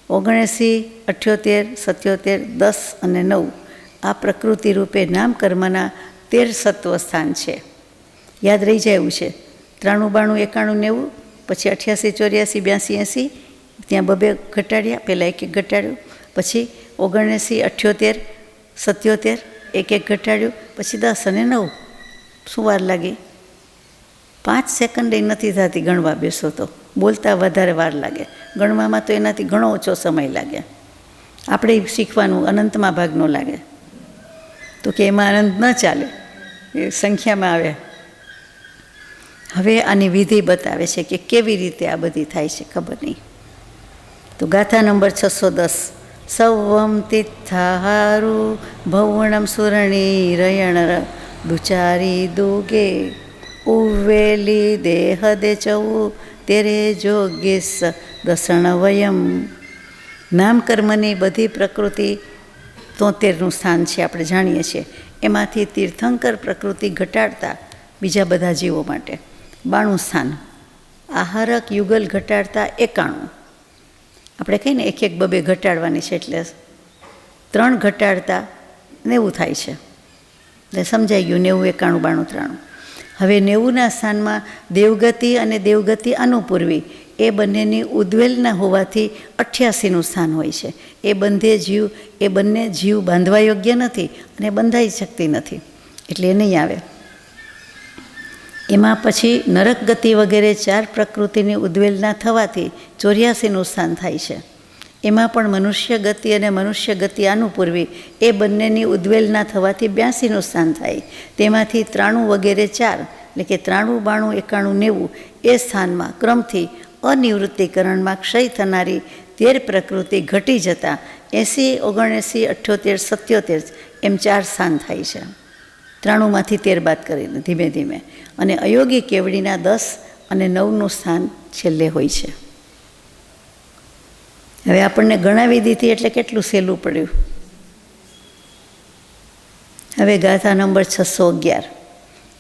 82, 80, 79, 77, 10 અને 9 આ પ્રકૃતિ રૂપે નામકર્મના 13 સત્વ સ્થાન છે. યાદ રહી જાય એવું છે. 93, 92, 91, પછી 88, 84, 82, 80, ત્યાં 2 ઘટાડ્યા, પહેલાં 1 ઘટાડ્યું, પછી 79, 78, 77, 1 ઘટાડ્યું, પછી 10 અને 9. શું વાર લાગી? 5 સેકન્ડ નથી થતી ગણવા બેસો તો. બોલતા વધારે વાર લાગે, ગણવામાં તો એનાથી ઘણો ઓછો સમય લાગે. આપણે શીખવાનું અનંતમાં ભાગ ન લાગે. તો કે એમાં અનંત ન ચાલે, એ સંખ્યામાં આવે. હવે આની વિધિ બતાવે છે કે કેવી રીતે આ બધી થાય છે, ખબર નહીં. તો ગાથા નંબર 610. સૌવમ તિથ્થાહારુ ભૌવણમ સુરણી રયણ દુચારી દુગે ઉવેલી દેહ દે ચૌ તેરે જોગીસ દસણ વયમ. નામકર્મની બધી પ્રકૃતિ 73નું સ્થાન છે, આપણે જાણીએ છીએ. એમાંથી તીર્થંકર પ્રકૃતિ ઘટાડતા બીજા બધા જીવો માટે 92 સ્થાન, આહારક યુગલ ઘટાડતા 91. આપણે કહીએ ને 1-1 2 ઘટાડવાની છે, એટલે 3 ઘટાડતા 90 થાય છે. એટલે સમજાઈ ગયું, 90 91 92 93. હવે 90ના સ્થાનમાં દેવગતિ અને દેવગતિ અનુપૂર્વી એ બંનેની ઉદ્વેલના હોવાથી 88નું સ્થાન હોય છે. એ બંને જીવ બાંધવા યોગ્ય નથી અને બંધાઈ શકતી નથી, એટલે એ નહીં આવે. એમાં પછી નરક ગતિ વગેરે 4 પ્રકૃતિની ઉદ્વેલના થવાથી 84નું સ્થાન થાય છે. એમાં પણ મનુષ્ય ગતિ અને મનુષ્ય ગતિ અનુપૂર્વી એ બંનેની ઉદ્વેલના થવાથી 82નું સ્થાન થાય. તેમાંથી 93 વગેરે 4, એટલે કે 93 92 91 90 એ સ્થાનમાં ક્રમથી અનિવૃત્તિકરણમાં ક્ષય થનારી 13 પ્રકૃતિ ઘટી જતાં 80 79 78 77 એમ 4 સ્થાન થાય છે. 93માંથી 13 બાદ કરીને ધીમે ધીમે. અને અયોગી કેવડીના 10 અને 9નું સ્થાન છેલ્લે હોય છે. હવે આપણને ગણાવી દીધી એટલે કેટલું સહેલું પડ્યું. હવે ગાથા નંબર 611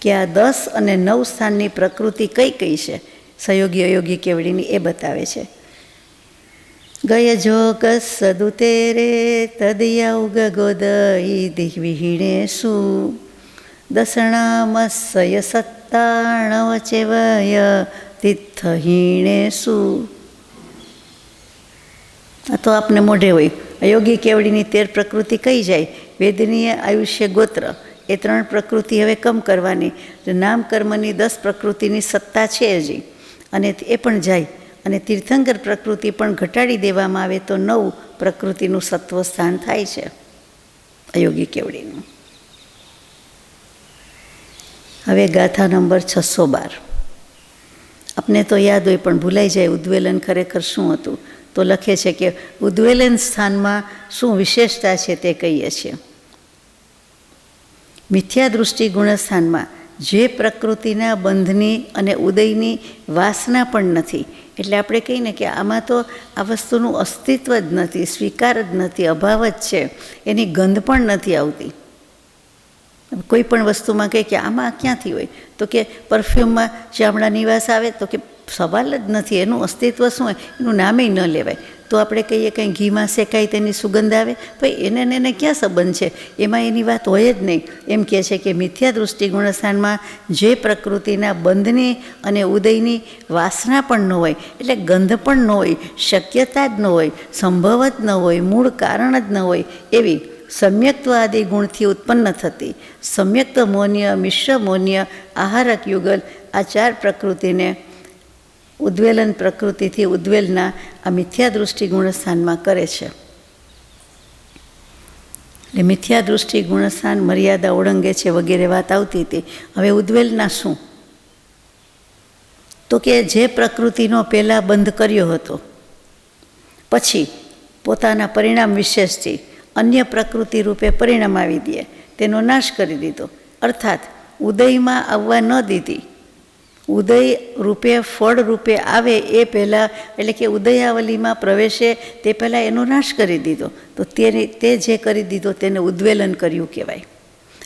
કે આ 10 અને 9 સ્થાનની પ્રકૃતિ કઈ કઈ છે સહયોગી અયોગી કેવડીની, એ બતાવે છે. ગય જોગ સદુતેરે તદયૌગ ગોદઈ દિગ્વિહીણે સુ દસણામસ્ય સત્તાણવ ચેવય તિથહીણે સુ. આ તો આપને મોઢે હોય. અયોગી કેવડીની 13 પ્રકૃતિ કઈ જાય. વેદનીય આયુષ્ય ગોત્ર એ 3 પ્રકૃતિ હવે કમ કરવાની. નામ કર્મની 10 પ્રકૃતિની સત્તા છે હજી, અને એ પણ જાય. અને તીર્થંકર પ્રકૃતિ પણ ઘટાડી દેવામાં આવે તો 9 પ્રકૃતિનું સત્વ સ્થાન થાય છે અયોગી કેવડીનું. હવે ગાથા નંબર 612. આપને તો યાદ હોય પણ ભૂલાઈ જાય ઉદ્વેલન ખરેખર શું હતું. તો લખે છે કે ઉદ્વેલન સ્થાનમાં શું વિશેષતા છે તે કહીએ છીએ. મિથ્યા દૃષ્ટિ ગુણસ્થાનમાં જે પ્રકૃતિના બંધની અને ઉદયની વાસના પણ નથી, એટલે આપણે કહીએ ને કે આમાં તો આ વસ્તુનું અસ્તિત્વ જ નથી, સ્વીકાર જ નથી, અભાવ જ છે, એની ગંધ પણ નથી આવતી. કોઈ પણ વસ્તુમાં કહે કે આમાં ક્યાંથી હોય, તો કે પરફ્યુમમાં ચામડા નિવાસ આવે, તો કે સવાલ જ નથી, એનું અસ્તિત્વ શું હોય, એનું નામે ન લેવાય. તો આપણે કહીએ કંઈ ઘીમાં શેકાય તેની સુગંધ આવે, ભાઈ એને ક્યાં સંબંધ છે, એમાં એની વાત હોય જ નહીં. એમ કહે છે કે મિથ્યા દૃષ્ટિ ગુણસ્થાનમાં જે પ્રકૃતિના બંધની અને ઉદયની વાસના પણ ન હોય, એટલે ગંધ પણ ન હોય, શક્યતા જ ન હોય, સંભવ જ ન હોય, મૂળ કારણ જ ન હોય, એવી સમ્યક્ત્વ આદિ ગુણથી ઉત્પન્ન થતી સમ્યક્ત મૌન્ય, મિશ્ર મૌન્ય, આહારક યુગલ આ 4 પ્રકૃતિને ઉદ્વેલન પ્રકૃતિથી ઉદ્વેલના આ મિથ્યા દૃષ્ટિ ગુણસ્થાનમાં કરે છે. એટલે મિથ્યા દૃષ્ટિ ગુણસ્થાન મર્યાદા ઓળંગે છે વગેરે વાત આવતી હતી. હવે ઉદ્વેલના શું, તો કે જે પ્રકૃતિનો પહેલાં બંધ કર્યો હતો, પછી પોતાના પરિણામ વિશેષથી અન્ય પ્રકૃતિ રૂપે પરિણામ આવી દે, તેનો નાશ કરી દીધો. અર્થાત ઉદયમાં આવવા ન દીધી, ઉદય રૂપે ફળ રૂપે આવે એ પહેલાં, એટલે કે ઉદયાવલીમાં પ્રવેશે તે પહેલાં એનો નાશ કરી દીધો. તો તે જે કરી દીધો તેને ઉદ્વેલન કર્યું કહેવાય.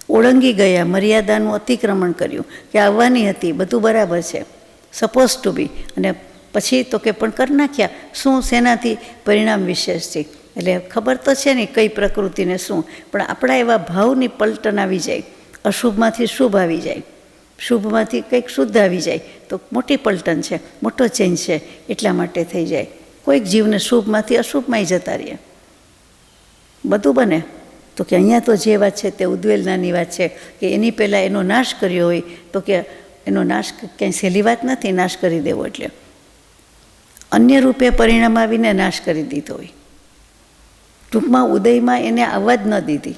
ઓળંગી ગયા, મર્યાદાનું અતિક્રમણ કર્યું કે આવવાની હતી, બધું બરાબર છે, સપોઝ ટુ બી, અને પછી તો કે પણ કરી નાખ્યા. શું, શેનાથી? પરિણામ વિશેષથી. એટલે ખબર તો છે ને કઈ પ્રકૃતિને શું, પણ આપણા એવા ભાવની પલટન આવી જાય, અશુભમાંથી શુભ આવી જાય, શુભમાંથી કંઈક શુદ્ધ આવી જાય, તો મોટી પલટન છે, મોટો ચેન્જ છે, એટલા માટે થઈ જાય. કોઈક જીવને શુભમાંથી અશુભમાંય જતા રહે, બધું બને. તો કે અહીંયા તો જે વાત છે તે ઉદ્વેલનાની વાત છે કે એની પહેલાં એનો નાશ કર્યો હોય, તો કે એનો નાશ ક્યાંય સહેલી વાત નથી, નાશ કરી દેવો એટલે અન્ય રૂપે પરિણામ આવીને નાશ કરી દીધો હોય. ટૂંકમાં ઉદયમાં એને આવવા જ ન દીધી.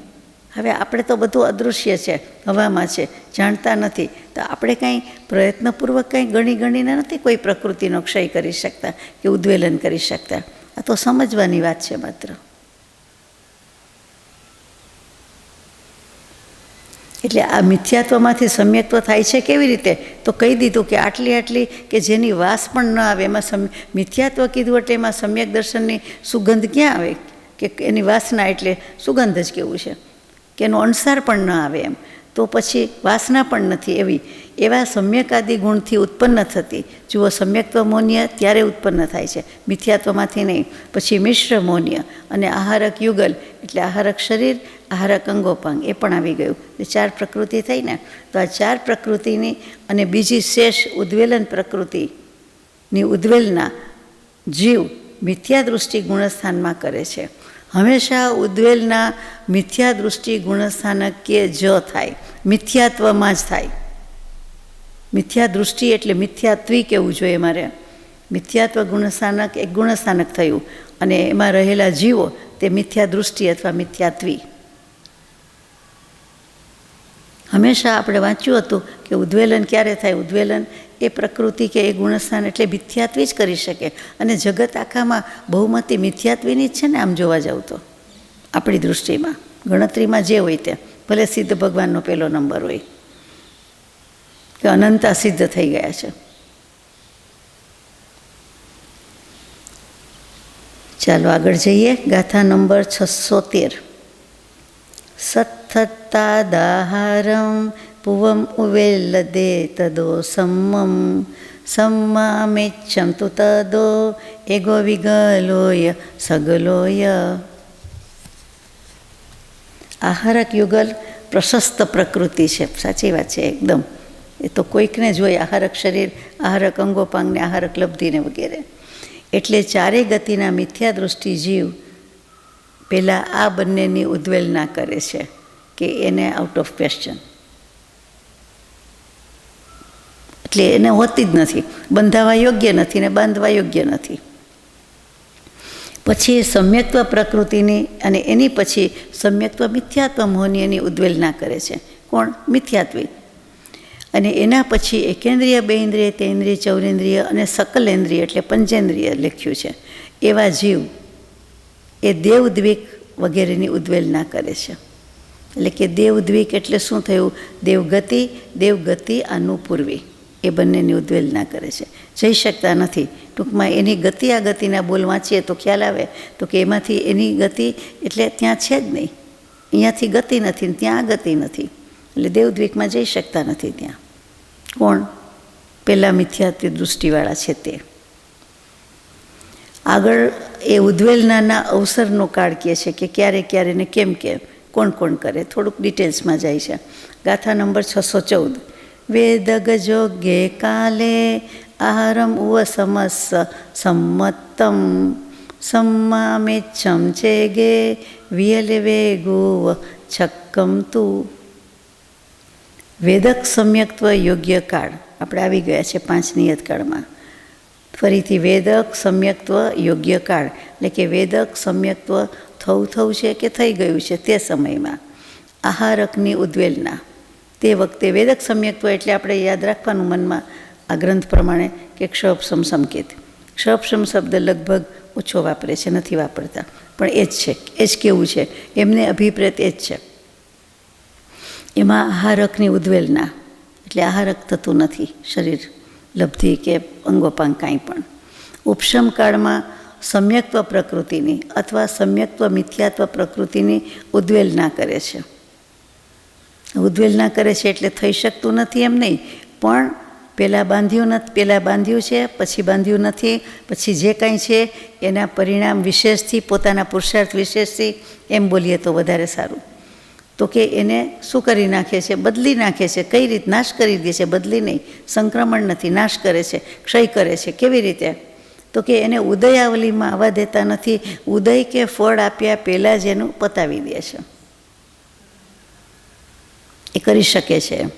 હવે આપણે તો બધું અદૃશ્ય છે, હવામાં છે, જાણતા નથી, તો આપણે કાંઈ પ્રયત્નપૂર્વક કાંઈ ગણીને નથી કોઈ પ્રકૃતિનો ક્ષય કરી શકતા કે ઉદ્વેલન કરી શકતા. આ તો સમજવાની વાત છે માત્ર. એટલે આ મિથ્યાત્વમાંથી સમ્યક્ત્વ થાય છે કેવી રીતે? તો કહી દીધું કે આટલી કે જેની વાસ પણ ન આવે એમાં મિથ્યાત્વ કીધું એટલે એમાં સમ્યક દર્શનની સુગંધ ક્યાં આવે? કે એની વાસના એટલે સુગંધ જ કેવું છે કે એનો અણસાર પણ ન આવે એમ, તો પછી વાસના પણ નથી એવા સમ્યકાદિ ગુણથી ઉત્પન્ન થતી. જુઓ, સમ્યક્ત્વ મૌન્ય ત્યારે ઉત્પન્ન થાય છે, મિથ્યાત્વમાંથી નહીં. પછી મિશ્ર મૌન્ય અને આહારક યુગલ એટલે આહારક શરીર, આહારક અંગોપાંગ એ પણ આવી ગયું. એ 4 પ્રકૃતિ થઈ ને. તો આ 4 પ્રકૃતિની અને બીજી શેષ ઉદ્વેલન પ્રકૃતિની ઉદ્વેલના જીવ મિથ્યા દૃષ્ટિ ગુણસ્થાનમાં કરે છે. હંમેશા ઉદ્વેલના મિથ્યા દૃષ્ટિ ગુણસ્થાનક કે જ થાય, મિથ્યાત્વમાં જ થાય. મિથ્યા દૃષ્ટિ એટલે મિથ્યાત્વી કહેવું જોઈએ મારે. મિથ્યાત્વ ગુણસ્થાનક એક ગુણસ્થાનક થયું અને એમાં રહેલા જીવો તે મિથ્યા દૃષ્ટિ અથવા મિથ્યાત્વી. હંમેશા આપણે વાંચ્યું હતું કે ઉદ્વેલન ક્યારે થાય? ઉદ્વેલન એ પ્રકૃતિ કે એ ગુણસ્થાન એટલે મિથ્યાત્વી જ કરી શકે. અને જગત આખામાં બહુમતી મિથ્યાત્વીની જ છે ને, આમ જોવા જાવ તો આપણી દૃષ્ટિમાં ગણતરીમાં જે હોય તે, ભલે સિદ્ધ ભગવાનનો પહેલો નંબર હોય કે અનંતા સિદ્ધ થઈ ગયા છે. ચાલો આગળ જઈએ. ગાથા નંબર 613. સત્થત્તાદાહારમ પુવમ ઉવેલ્લદે તદો સમ્મમ સમ્મામેચ્છમ તુ તદો એગો વિગલોય સગલોય. આહારક યુગલ પ્રશસ્ત પ્રકૃતિ છે, સાચી વાત છે એકદમ. એ તો કોઈકને જોઈએ, આહારક શરીર, આહારક અંગોપાંગને, આહારક લબ્ધિને વગેરે. એટલે 4 ગતિના મિથ્યા દૃષ્ટિ જીવ પહેલાં આ બંનેની ઉદ્વેલના કરે છે કે એને આઉટ ઓફ ક્વેશ્ચન, એટલે એને હોતી જ નથી, બંધાવા યોગ્ય નથી ને બાંધવા યોગ્ય નથી. પછી સમ્યક્ત્વ પ્રકૃતિની અને એની પછી સમ્યક્ત્વ મિથ્યાત્વ મોહની એની ઉદ્વેલના કરે છે. કોણ? મિથ્યાત્વી. અને એના પછી એકેન્દ્રિય, બેઇન્દ્રિય, તેન્દ્રિય, ચૌરેન્દ્રિય અને સકલેન્દ્રિય એટલે પંચેન્દ્રિય લખ્યું છે. એવા જીવ એ દેવદ્વિક વગેરેની ઉદ્વેલના કરે છે. એટલે કે દેવદ્વિક એટલે શું થયું? દેવગતિ અનુપૂર્વી એ બંનેની ઉદ્વેલના કરે છે. જઈ શકતા નથી. ટૂંકમાં એની ગતિ આ ગતિના બોલ વાંચીએ તો ખ્યાલ આવે તો કે એમાંથી એની ગતિ એટલે ત્યાં છે જ નહીં, અહીંયાથી ગતિ નથી, ત્યાં ગતિ નથી, એટલે દેવદ્વિકમાં જઈ શકતા નથી ત્યાં. કોણ? પહેલાં મિથ્યાત્વ દૃષ્ટિવાળા છે તે. આગળ એ ઉદ્વેલનાના અવસરનો કાળ કહે છે કે ક્યારે ને કેમ કોણ કરે, થોડુંક ડિટેલ્સમાં જાય છે. ગાથા નંબર 614. વેદગજોગે કાલે આહારમ ઉવ સમસ્સ સમ્મત્તમ સમ્મામેચ્છમ ચેગે વિયલવે ગુવ છક્કમ તુ. વેદક સમ્યક્ત્વ યોગ્ય કાળ આપણે આવી ગયા છે 5 નિયત કાળમાં. ફરીથી વેદક સમ્યક્ત્વ યોગ્ય કાળ એટલે કે વેદક સમ્યક્ત્વ થવું છે કે થઈ ગયું છે તે સમયમાં આહારકની ઉદ્વેલના. તે વખતે વેદક સમ્યક્ત્વ એટલે આપણે યાદ રાખવાનું મનમાં આ ગ્રંથ પ્રમાણે કે ક્ષપસમ સંકેત. ક્ષપસમ શબ્દ લગભગ ઓછો વાપરે છે, નથી વાપરતા, પણ એ જ છે, એ જ કેવું છે, એમને અભિપ્રેત એ જ છે. એમાં આહારકની ઉદ્વેલના એટલે આહારક થતું નથી શરીર, લબ્ધિ કે અંગોપાંગ કાંઈ પણ. ઉપશમ કાળમાં સમ્યક્ત્વ પ્રકૃતિની અથવા સમ્યક્ત્વ મિથ્યાત્વ પ્રકૃતિની ઉદ્વેલના કરે છે. ઉદ્વેલના કરે છે એટલે થઈ શકતું નથી એમ નહીં, પણ પહેલાં બાંધ્યું છે, પછી બાંધ્યું નથી, પછી જે કાંઈ છે એના પરિણામ વિશેષથી, પોતાના પુરુષાર્થ વિશેષથી એમ બોલીએ તો વધારે સારું. તો કે એને શું કરી નાખે છે? બદલી નાખે છે. કઈ રીત? નાશ કરી દે છે, બદલી નહીં, સંક્રમણ નથી, નાશ કરે છે, ક્ષય કરે છે. કેવી રીતે? તો કે એને ઉદયાવલીમાં આવવા દેતા નથી. ઉદય કે ફળ આપ્યા પહેલાં જ એનું પતાવી દે છે, એ કરી શકે છે.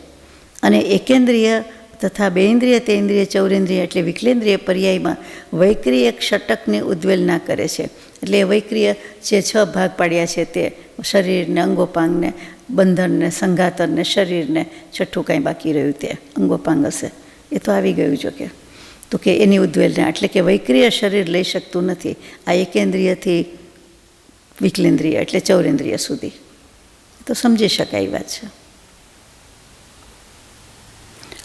અને એકેન્દ્રિય તથા બેઇન્દ્રિય તેન્દ્રિય ચૌરેન્દ્રિય એટલે વિકલેન્દ્રિય પર્યાયમાં વૈક્રિય ષટકને ઉદ્વેલના કરે છે. એટલે વૈક્રિય જે 6 ભાગ પાડ્યા છે તે શરીરને, અંગોપાંગને, બંધનને, સંઘાતનને, શરીરને, છઠ્ઠું કાંઈ બાકી રહ્યું તે અંગોપાંગ હશે, એ તો આવી ગયું જો કે. તો કે એની ઉદ્વેલના એટલે કે વૈક્રિય શરીર લઈ શકતું નથી આ એકેન્દ્રિયથી વિકલેન્દ્રિય એટલે ચૌરેન્દ્રિય સુધી. તો સમજી શકાય વાત છે.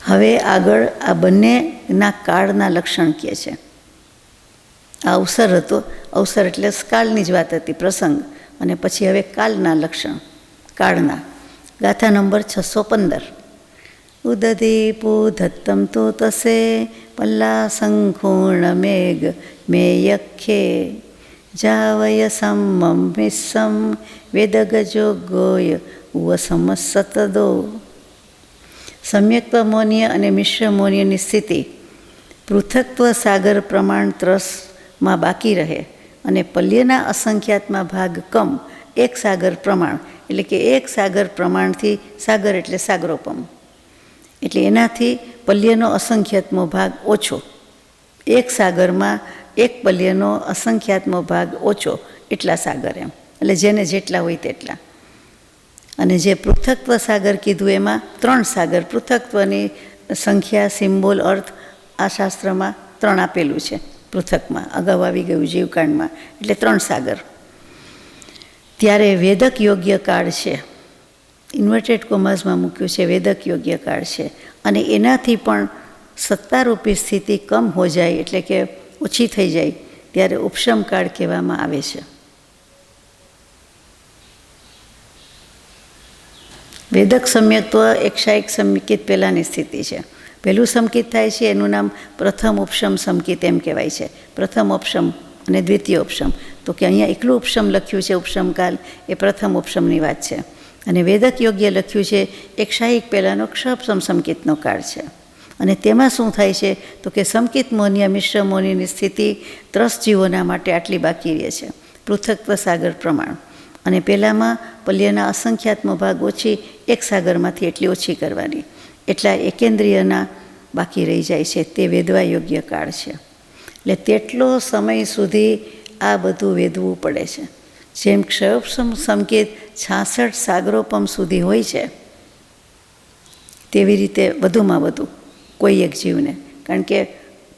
હવે આગળ આ બંનેના કાળના લક્ષણ કહે છે. આ અવસર હતો, અવસર એટલે કાળની જ વાત હતી, પ્રસંગ, અને પછી હવે કાળના લક્ષણ, કાળના. ગાથા નંબર 615. ઉદદીપુ ધત્તમ તો તસે પલ્લા સંખૂર્ણ મેઘ મેયખ્યે જાવય સમમ મિસ્સમ વેદગજો ગોય ઉવસમ સતદો. સમ્યક્ત્વ મૌન્ય અને મિશ્ર મૌન્યની સ્થિતિ પૃથક્ત્વ સાગર પ્રમાણ ત્રસમાં બાકી રહે અને પલ્યના અસંખ્યાતમાં ભાગ કમ એક સાગર પ્રમાણ એટલે કે એક સાગર પ્રમાણથી, સાગર એટલે સાગરોપમ, એટલે એનાથી પલ્યનો અસંખ્યાતમો ભાગ ઓછો, એક સાગરમાં એક પલ્યનો અસંખ્યાતમો ભાગ ઓછો એટલા સાગર એમ, એટલે જેને જેટલા હોય તેટલા. અને જે પૃથક્ત્વ સાગર કીધું એમાં 3 સાગર, પૃથક્ત્વની સંખ્યા, સિમ્બોલ, અર્થ આ શાસ્ત્રમાં 3 આપેલું છે પૃથકમાં, અગાઉ આવી ગયું જીવકાંડમાં, એટલે 3 સાગર. ત્યારે વેદક યોગ્ય કાળ છે, ઇન્વર્ટેડ કોમાસમાં મૂક્યું છે, વેદક યોગ્ય કાળ છે, અને એનાથી પણ સત્તારૂપી સ્થિતિ કમ હો જાય એટલે કે ઓછી થઈ જાય ત્યારે ઉપશમ કાળ કહેવામાં આવે છે. વેદક સમ્યક્ત્વ એકશાયિક સંકિત પહેલાંની સ્થિતિ છે. પહેલું સંકિત થાય છે એનું નામ પ્રથમ ઉપશમ સંકિત એમ કહેવાય છે. પ્રથમ ઉપશમ અને દ્વિતીય ઉપશમ. તો કે અહીંયા એકલું ઉપશમ લખ્યું છે, ઉપશમકાલ, એ પ્રથમ ઉપશમની વાત છે. અને વેદક યોગ્ય લખ્યું છે એકશાયિક પહેલાંનો ક્ષપસમ સંકિતનો કાળ છે. અને તેમાં શું થાય છે તો કે સંકિત મૌન્ય મિશ્ર મૌન્યની સ્થિતિ ત્રસ જીવોના માટે આટલી બાકી રહે છે, પૃથક્ત્વ સાગર પ્રમાણ. અને પહેલાંમાં પલ્યના અસંખ્યાતમો ભાગ ઓછી, એક સાગરમાંથી એટલી ઓછી કરવાની, એટલા એકેન્દ્રિયના બાકી રહી જાય છે, તે વેદવા યોગ્ય કાળ છે. એટલે તેટલો સમય સુધી આ બધું વેદવું પડે છે. જેમ ક્ષયોપમ સંકેત 66 સાગરોપમ સુધી હોય છે, તેવી રીતે વધુમાં વધુ કોઈ એક જીવને, કારણ કે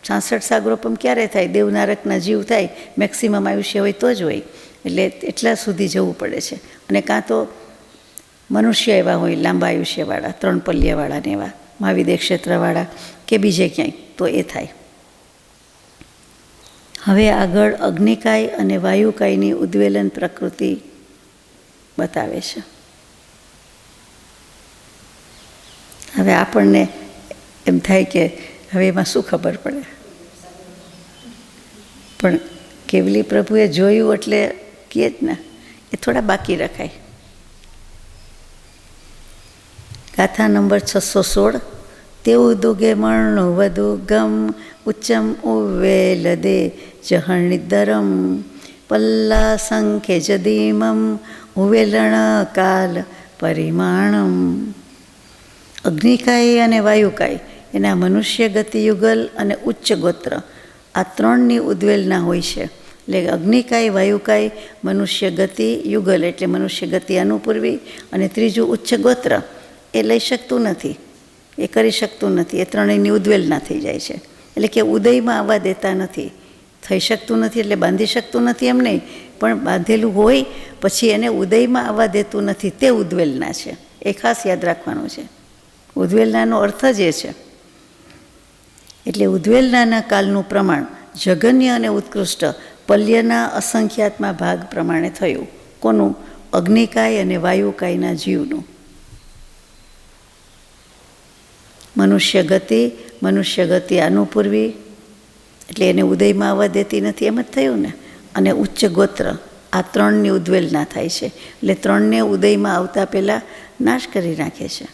66 સાગરોપમ ક્યારે થાય? દેવનારકના જીવ થાય, મેક્સિમમ આયુષ્ય હોય તો જ હોય, એટલે એટલા સુધી જવું પડે છે. અને કાં તો મનુષ્ય એવા હોય લાંબા આયુષ્યવાળા, 3 પલ્યવાળા ને એવા, મહાવિદ્ય ક્ષેત્રવાળા કે બીજે ક્યાંય, તો એ થાય. હવે આગળ અગ્નિકાય અને વાયુકાયની ઉદ્વેલન પ્રકૃતિ બતાવે છે. હવે આપણને એમ થાય કે હવે એમાં શું ખબર પડે, પણ કેવલી પ્રભુએ જોયું એટલે કહે જ ને, એ થોડા બાકી રખાય. ગાથા નંબર 616. તેવું દુગે મણું વધુ ગમ ઉચ્ચમ ઉવેલ દે જહણિદરમ પલ્લા સંખ્ય જદીમમ ઉવેલણ કાલ પરિમાણમ. અગ્નિકાય અને વાયુકાય એના મનુષ્ય ગતિ યુગલ અને ઉચ્ચ ગોત્ર આ 3ની ઉદ્વેલના હોય છે. એટલે અગ્નિકાય, વાયુકાય, મનુષ્ય ગતિ યુગલ એટલે મનુષ્ય ગતિ અનુપૂર્વી, અને ત્રીજું ઉચ્ચ ગોત્ર એ લઈ શકતું નથી, એ કરી શકતું નથી, એ 3ની ઉદ્વેલના થઈ જાય છે. એટલે કે ઉદયમાં આવવા દેતા નથી, થઈ શકતું નથી એટલે બાંધી શકતું નથી એમ નહીં, પણ બાંધેલું હોય પછી એને ઉદયમાં આવવા દેતું નથી, તે ઉદ્વેલના છે. એ ખાસ યાદ રાખવાનું છે. ઉદ્વેલનાનો અર્થ જ એ છે. એટલે ઉદ્વેલનાના કાલનું પ્રમાણ જગન્ય અને ઉત્કૃષ્ટ પલ્યના અસંખ્યાતમાં ભાગ પ્રમાણે થયું. કોનું? અગ્નિકાય અને વાયુકાયના જીવનું. મનુષ્ય ગતિ અનુપૂર્વી એટલે એને ઉદયમાં આવવા દેતી નથી, એમ જ થયું ને. અને ઉચ્ચ ગોત્ર આ 3ની ઉદ્વેલના થાય છે, એટલે 3ને ઉદયમાં આવતા પહેલાં નાશ કરી નાખે છે.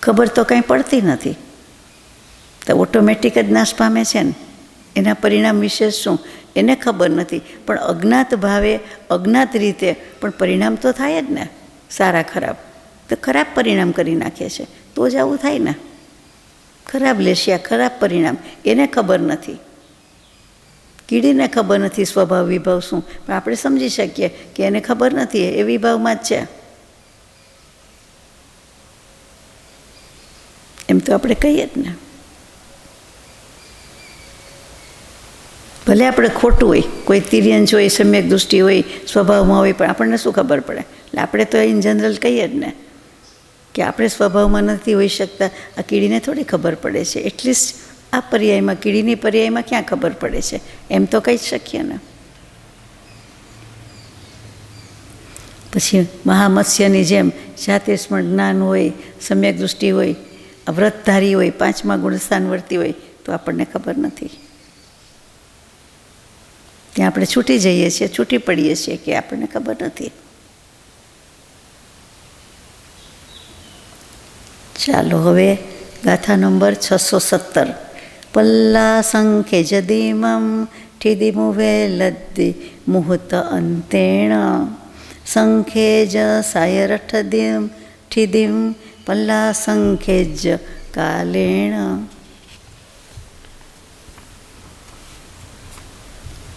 ખબર તો કંઈ પડતી નથી, તો ઓટોમેટિક જ નાશ પામે છે ને. એના પરિણામ વિશે શું એને ખબર નથી, પણ અજ્ઞાત ભાવે, અજ્ઞાત રીતે પણ પરિણામ તો થાય જ ને, સારા ખરાબ. તો ખરાબ પરિણામ કરી નાખે છે. તો જ આવું થાય ને. ખરાબ લેશિયા, ખરાબ પરિણામ, એને ખબર નથી. કીડીને ખબર નથી સ્વભાવ વિભાવ શું, પણ આપણે સમજી શકીએ કે એને ખબર નથી, એ વિભાવમાં જ છે. એમ તો આપણે કહીએ જ ને. ભલે આપણે ખોટું હોય, કોઈ તિર્યંશ હોય, સમ્યક દૃષ્ટિ હોય, સ્વભાવમાં હોય, પણ આપણને શું ખબર પડે? એટલે આપણે તો ઇન જનરલ કહીએ જ ને કે આપણે સ્વભાવમાં નથી હોઈ શકતા. આ કીડીને થોડી ખબર પડે છે. એટલીસ્ટ આ પર્યાયમાં, કીડીની પર્યાયમાં ક્યાં ખબર પડે છે? એમ તો કહી જ શકીએ ને. પછી મહામત્સ્યની જેમ જાતે સ્મરણ જ્ઞાન હોય, સમ્યક દૃષ્ટિ હોય, વ્રતધારી હોય, 5મા ગુણસ્થાન વર્તી હોય, તો આપણને ખબર નથી. ત્યાં આપણે છૂટી જઈએ છીએ, છૂટી પડીએ છીએ કે આપણને ખબર નથી. ચાલો હવે ગાથા નંબર 617. પલ્લા સંખ્ય જદીમમ ઠિદિમુવે લદ્દિ મુહૂર્ત અંતેણ સંખ્યે જ સાયરઠદિમ ઠિદિમ પલ્લા સંખ્યે જ કાલેણ.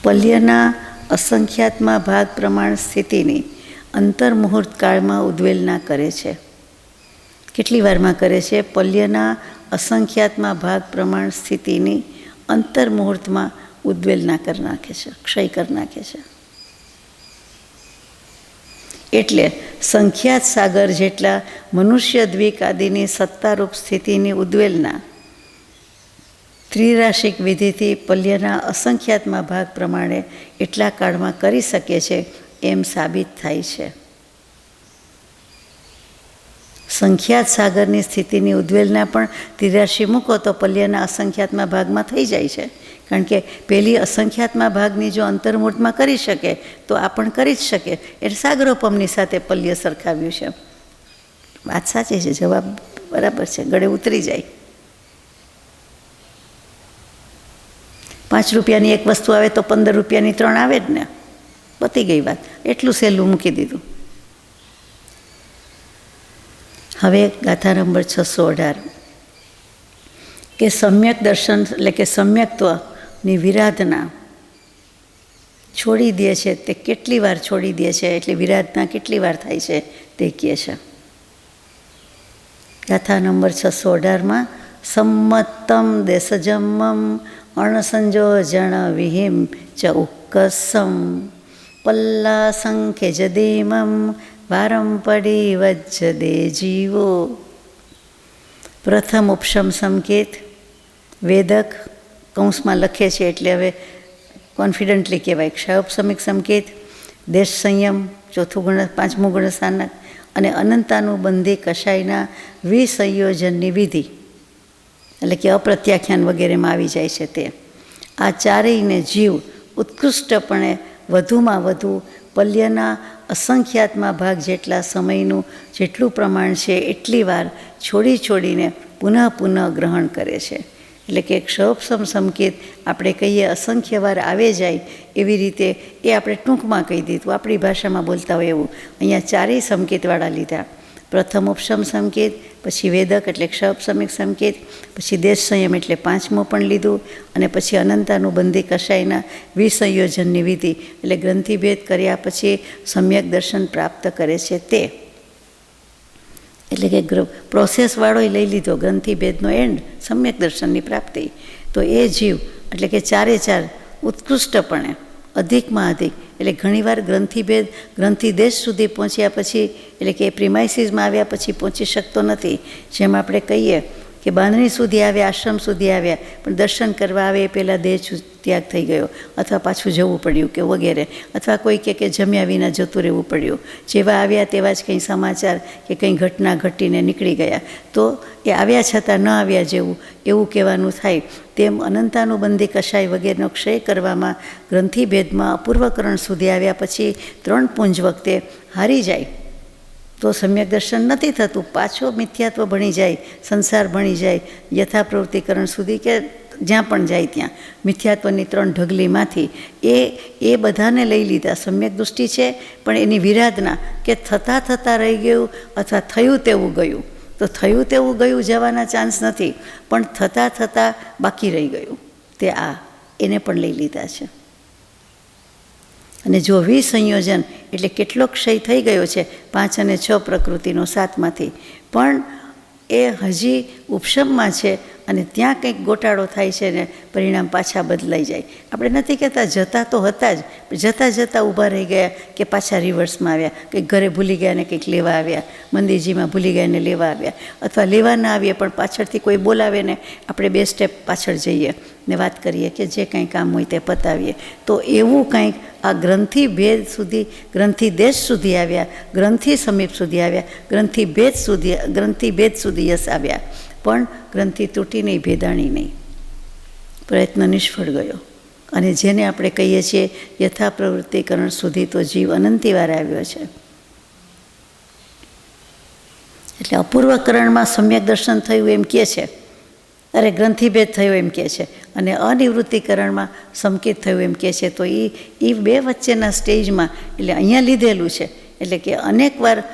પલ્યના અસંખ્યાતમાં ભાગ પ્રમાણ સ્થિતિની અંતર્મુહૂર્ત કાળમાં ઉદ્વેલના કરે છે. કેટલી વારમાં કરે છે? પલ્યના અસંખ્યાતમાં ભાગ પ્રમાણ સ્થિતિની અંતર્મુહૂર્તમાં ઉદ્વેલના કરી નાખે છે, ક્ષય કરી નાખે છે. એટલે સંખ્યાત સાગર જેટલા મનુષ્ય દ્વિક આદિની સત્તારૂપ સ્થિતિની ઉદ્વેલના ત્રિરાશિક વિધિથી પલ્યના અસંખ્યાતમાં ભાગ પ્રમાણે એટલા કાળમાં કરી શકે છે એમ સાબિત થાય છે. સંખ્યાત સાગરની સ્થિતિની ઉદ્વેલના પણ ત્રિરાશિ મૂકો તો પલ્યના અસંખ્યાતમાં ભાગમાં થઈ જાય છે. કારણ કે પેલી અસંખ્યાતમાં ભાગની જો અંતર્મુહૂર્તમાં કરી શકે તો આ પણ કરી જ શકે. એટલે સાગરોપમની સાથે પલ્ય સરખાવ્યું છે. વાત સાચી છે, જવાબ બરાબર છે, ગળે ઉતરી જાય. 5 રૂપિયાની એક વસ્તુ આવે તો 15 રૂપિયાની 3 આવે જ ને. પતી ગઈ વાત. એટલું સહેલું મૂકી દીધું. હવે ગાથા નંબર 618 કે સમ્યક દર્શન એટલે કે સમ્યક્ત્વની વિરાધના છોડી દે છે તે કેટલી વાર છોડી દે છે, એટલે વિરાધના કેટલી વાર થાય છે તે કહે છે. ગાથા નંબર 618માં સંમત્તમ દેશજમમ અણસંજોજણ વિહિમ ચ ઉક્કસમ પલ્લા સંખ્ય જદીમમ વારમ પડી વજ્જ દે જીવો. પ્રથમ ઉપશમ સંકેત વેદક કૌંસમાં લખે છે એટલે હવે કોન્ફિડન્ટલી કહેવાય. ક્ષયોપસમિક સંકેત, દેશ સંયમ, 5મું ગુણસ્થાનક અને અનંતાનુબંધી કષાયના વિસંયોજનની વિધિ એટલે કે અપ્રત્યાખ્યાન વગેરેમાં આવી જાય છે. તે આ ચારેયને જીવ ઉત્કૃષ્ટપણે વધુમાં વધુ પલ્યના અસંખ્યાતમાં ભાગ જેટલા સમયનું જેટલું પ્રમાણ છે એટલી વાર છોડીને પુનઃ ગ્રહણ કરે છે. એટલે કે ક્ષયોપસમ સંકેત આપણે કહીએ અસંખ્ય વાર આવે જાય એવી રીતે એ આપણે ટૂંકમાં કહી દીધું, આપણી ભાષામાં બોલતા હોય એવું. અહીંયા ચારેય સંકેતવાળા લીધા. પ્રથમ ઉપશમ સંકેત, પછી વેદક એટલે ક્ષયોપસમિક સંકેત, પછી દેશ સંયમ એટલે 5મું પણ લીધું, અને પછી અનંતાનુબંધી કષાયના વિસંયોજનની વિધિ એટલે ગ્રંથિભેદ કર્યા પછી સમ્યક દર્શન પ્રાપ્ત કરે છે તે. એટલે કે પ્રોસેસવાળો લઈ લીધો ગ્રંથિભેદનો એન્ડ, સમ્યક દર્શનની પ્રાપ્તિ. તો એ જીવ એટલે કે ચારે ચાર ઉત્કૃષ્ટપણે અધિકમાં અધિક એટલે ઘણીવાર ગ્રંથિભેદ ગ્રંથિદેશ સુધી પહોંચ્યા પછી એટલે કે પ્રિમાઇસીસમાં આવ્યા પછી પહોંચી શકતો નથી. જેમ આપણે કહીએ કે બાંધણી સુધી આવ્યા, આશ્રમ સુધી આવ્યા, પણ દર્શન કરવા આવે એ પહેલાં દેહ ત્યાગ થઈ ગયો, અથવા પાછું જવું પડ્યું કે વગેરે, અથવા કોઈ કે જમ્યા વિના જતું રહેવું પડ્યું. જેવા આવ્યા તેવા જ કંઈ સમાચાર કે કંઈ ઘટના ઘટીને નીકળી ગયા, તો એ આવ્યા છતાં ન આવ્યા જેવું એવું કહેવાનું થાય. તેમ અનંતાનુબંધી કષાય વગેરેનો ક્ષય કરવામાં ગ્રંથિભેદમાં અપૂર્વકરણ સુધી આવ્યા પછી 3 પુંજ વખતે હારી જાય તો સમ્યક દર્શન નથી થતું. પાછો મિથ્યાત્વ ભણી જાય, સંસાર ભણી જાય, યથાપ્રવૃત્તિકરણ સુધી કે જ્યાં પણ જાય ત્યાં મિથ્યાત્વની 3 ઢગલીમાંથી એ બધાને લઈ લીધા. સમ્યક દૃષ્ટિ છે, પણ એની વિરાધના કે થતાં થતાં રહી ગયું અથવા થયું તેવું ગયું. તો થયું તેવું ગયું જવાના ચાન્સ નથી, પણ થતાં થતાં બાકી રહી ગયું તે એને પણ લઈ લીધા છે. અને જો વિસંયોજન એટલે કેટલો ક્ષય થઈ ગયો છે 5 અને 6 પ્રકૃતિનો 7માંથી, પણ એ હજી ઉપશમમાં છે અને ત્યાં કંઈક ગોટાળો થાય છે ને પરિણામ પાછા બદલાઈ જાય. આપણે નથી કહેતા જતા તો હતા જ, જતાં જતાં ઊભા રહી ગયા કે પાછા રિવર્સમાં આવ્યા, કંઈક ઘરે ભૂલી ગયા ને કંઈક લેવા આવ્યા, મંદિરજીમાં ભૂલી ગયા ને લેવા આવ્યા, અથવા લેવા ના આવીએ પણ પાછળથી કોઈ બોલાવે ને આપણે 2 સ્ટેપ પાછળ જઈએ ને વાત કરીએ કે જે કંઈ કામ હોય તે પતાવીએ. તો એવું કંઈક આ ગ્રંથિ ભેદ સુધી, ગ્રંથિ દેશ સુધી આવ્યા, ગ્રંથિ સમીપ સુધી આવ્યા, ગ્રંથિ ભેદ સુધી યશ આવ્યા, પણ ગ્રંથિ તૂટી નહીં, ભેદાણી નહીં. પ્રયત્ન નિષ્ફળ ગયો. અને જેને આપણે કહીએ છીએ યથા પ્રવૃત્તિકરણ સુધી તો જીવ અનંતિવાર આવ્યો છે. એટલે અપૂર્વકરણમાં સમ્યક દર્શન થયું એમ કહે છે, અરે ગ્રંથિભેદ થયો એમ કહે છે, અને અનિવૃત્તિકરણમાં સંકિત થયું એમ કહે છે. તો એ બે વચ્ચેના સ્ટેજમાં એટલે અહીંયા લીધેલું છે, એટલે કે અનેક વાર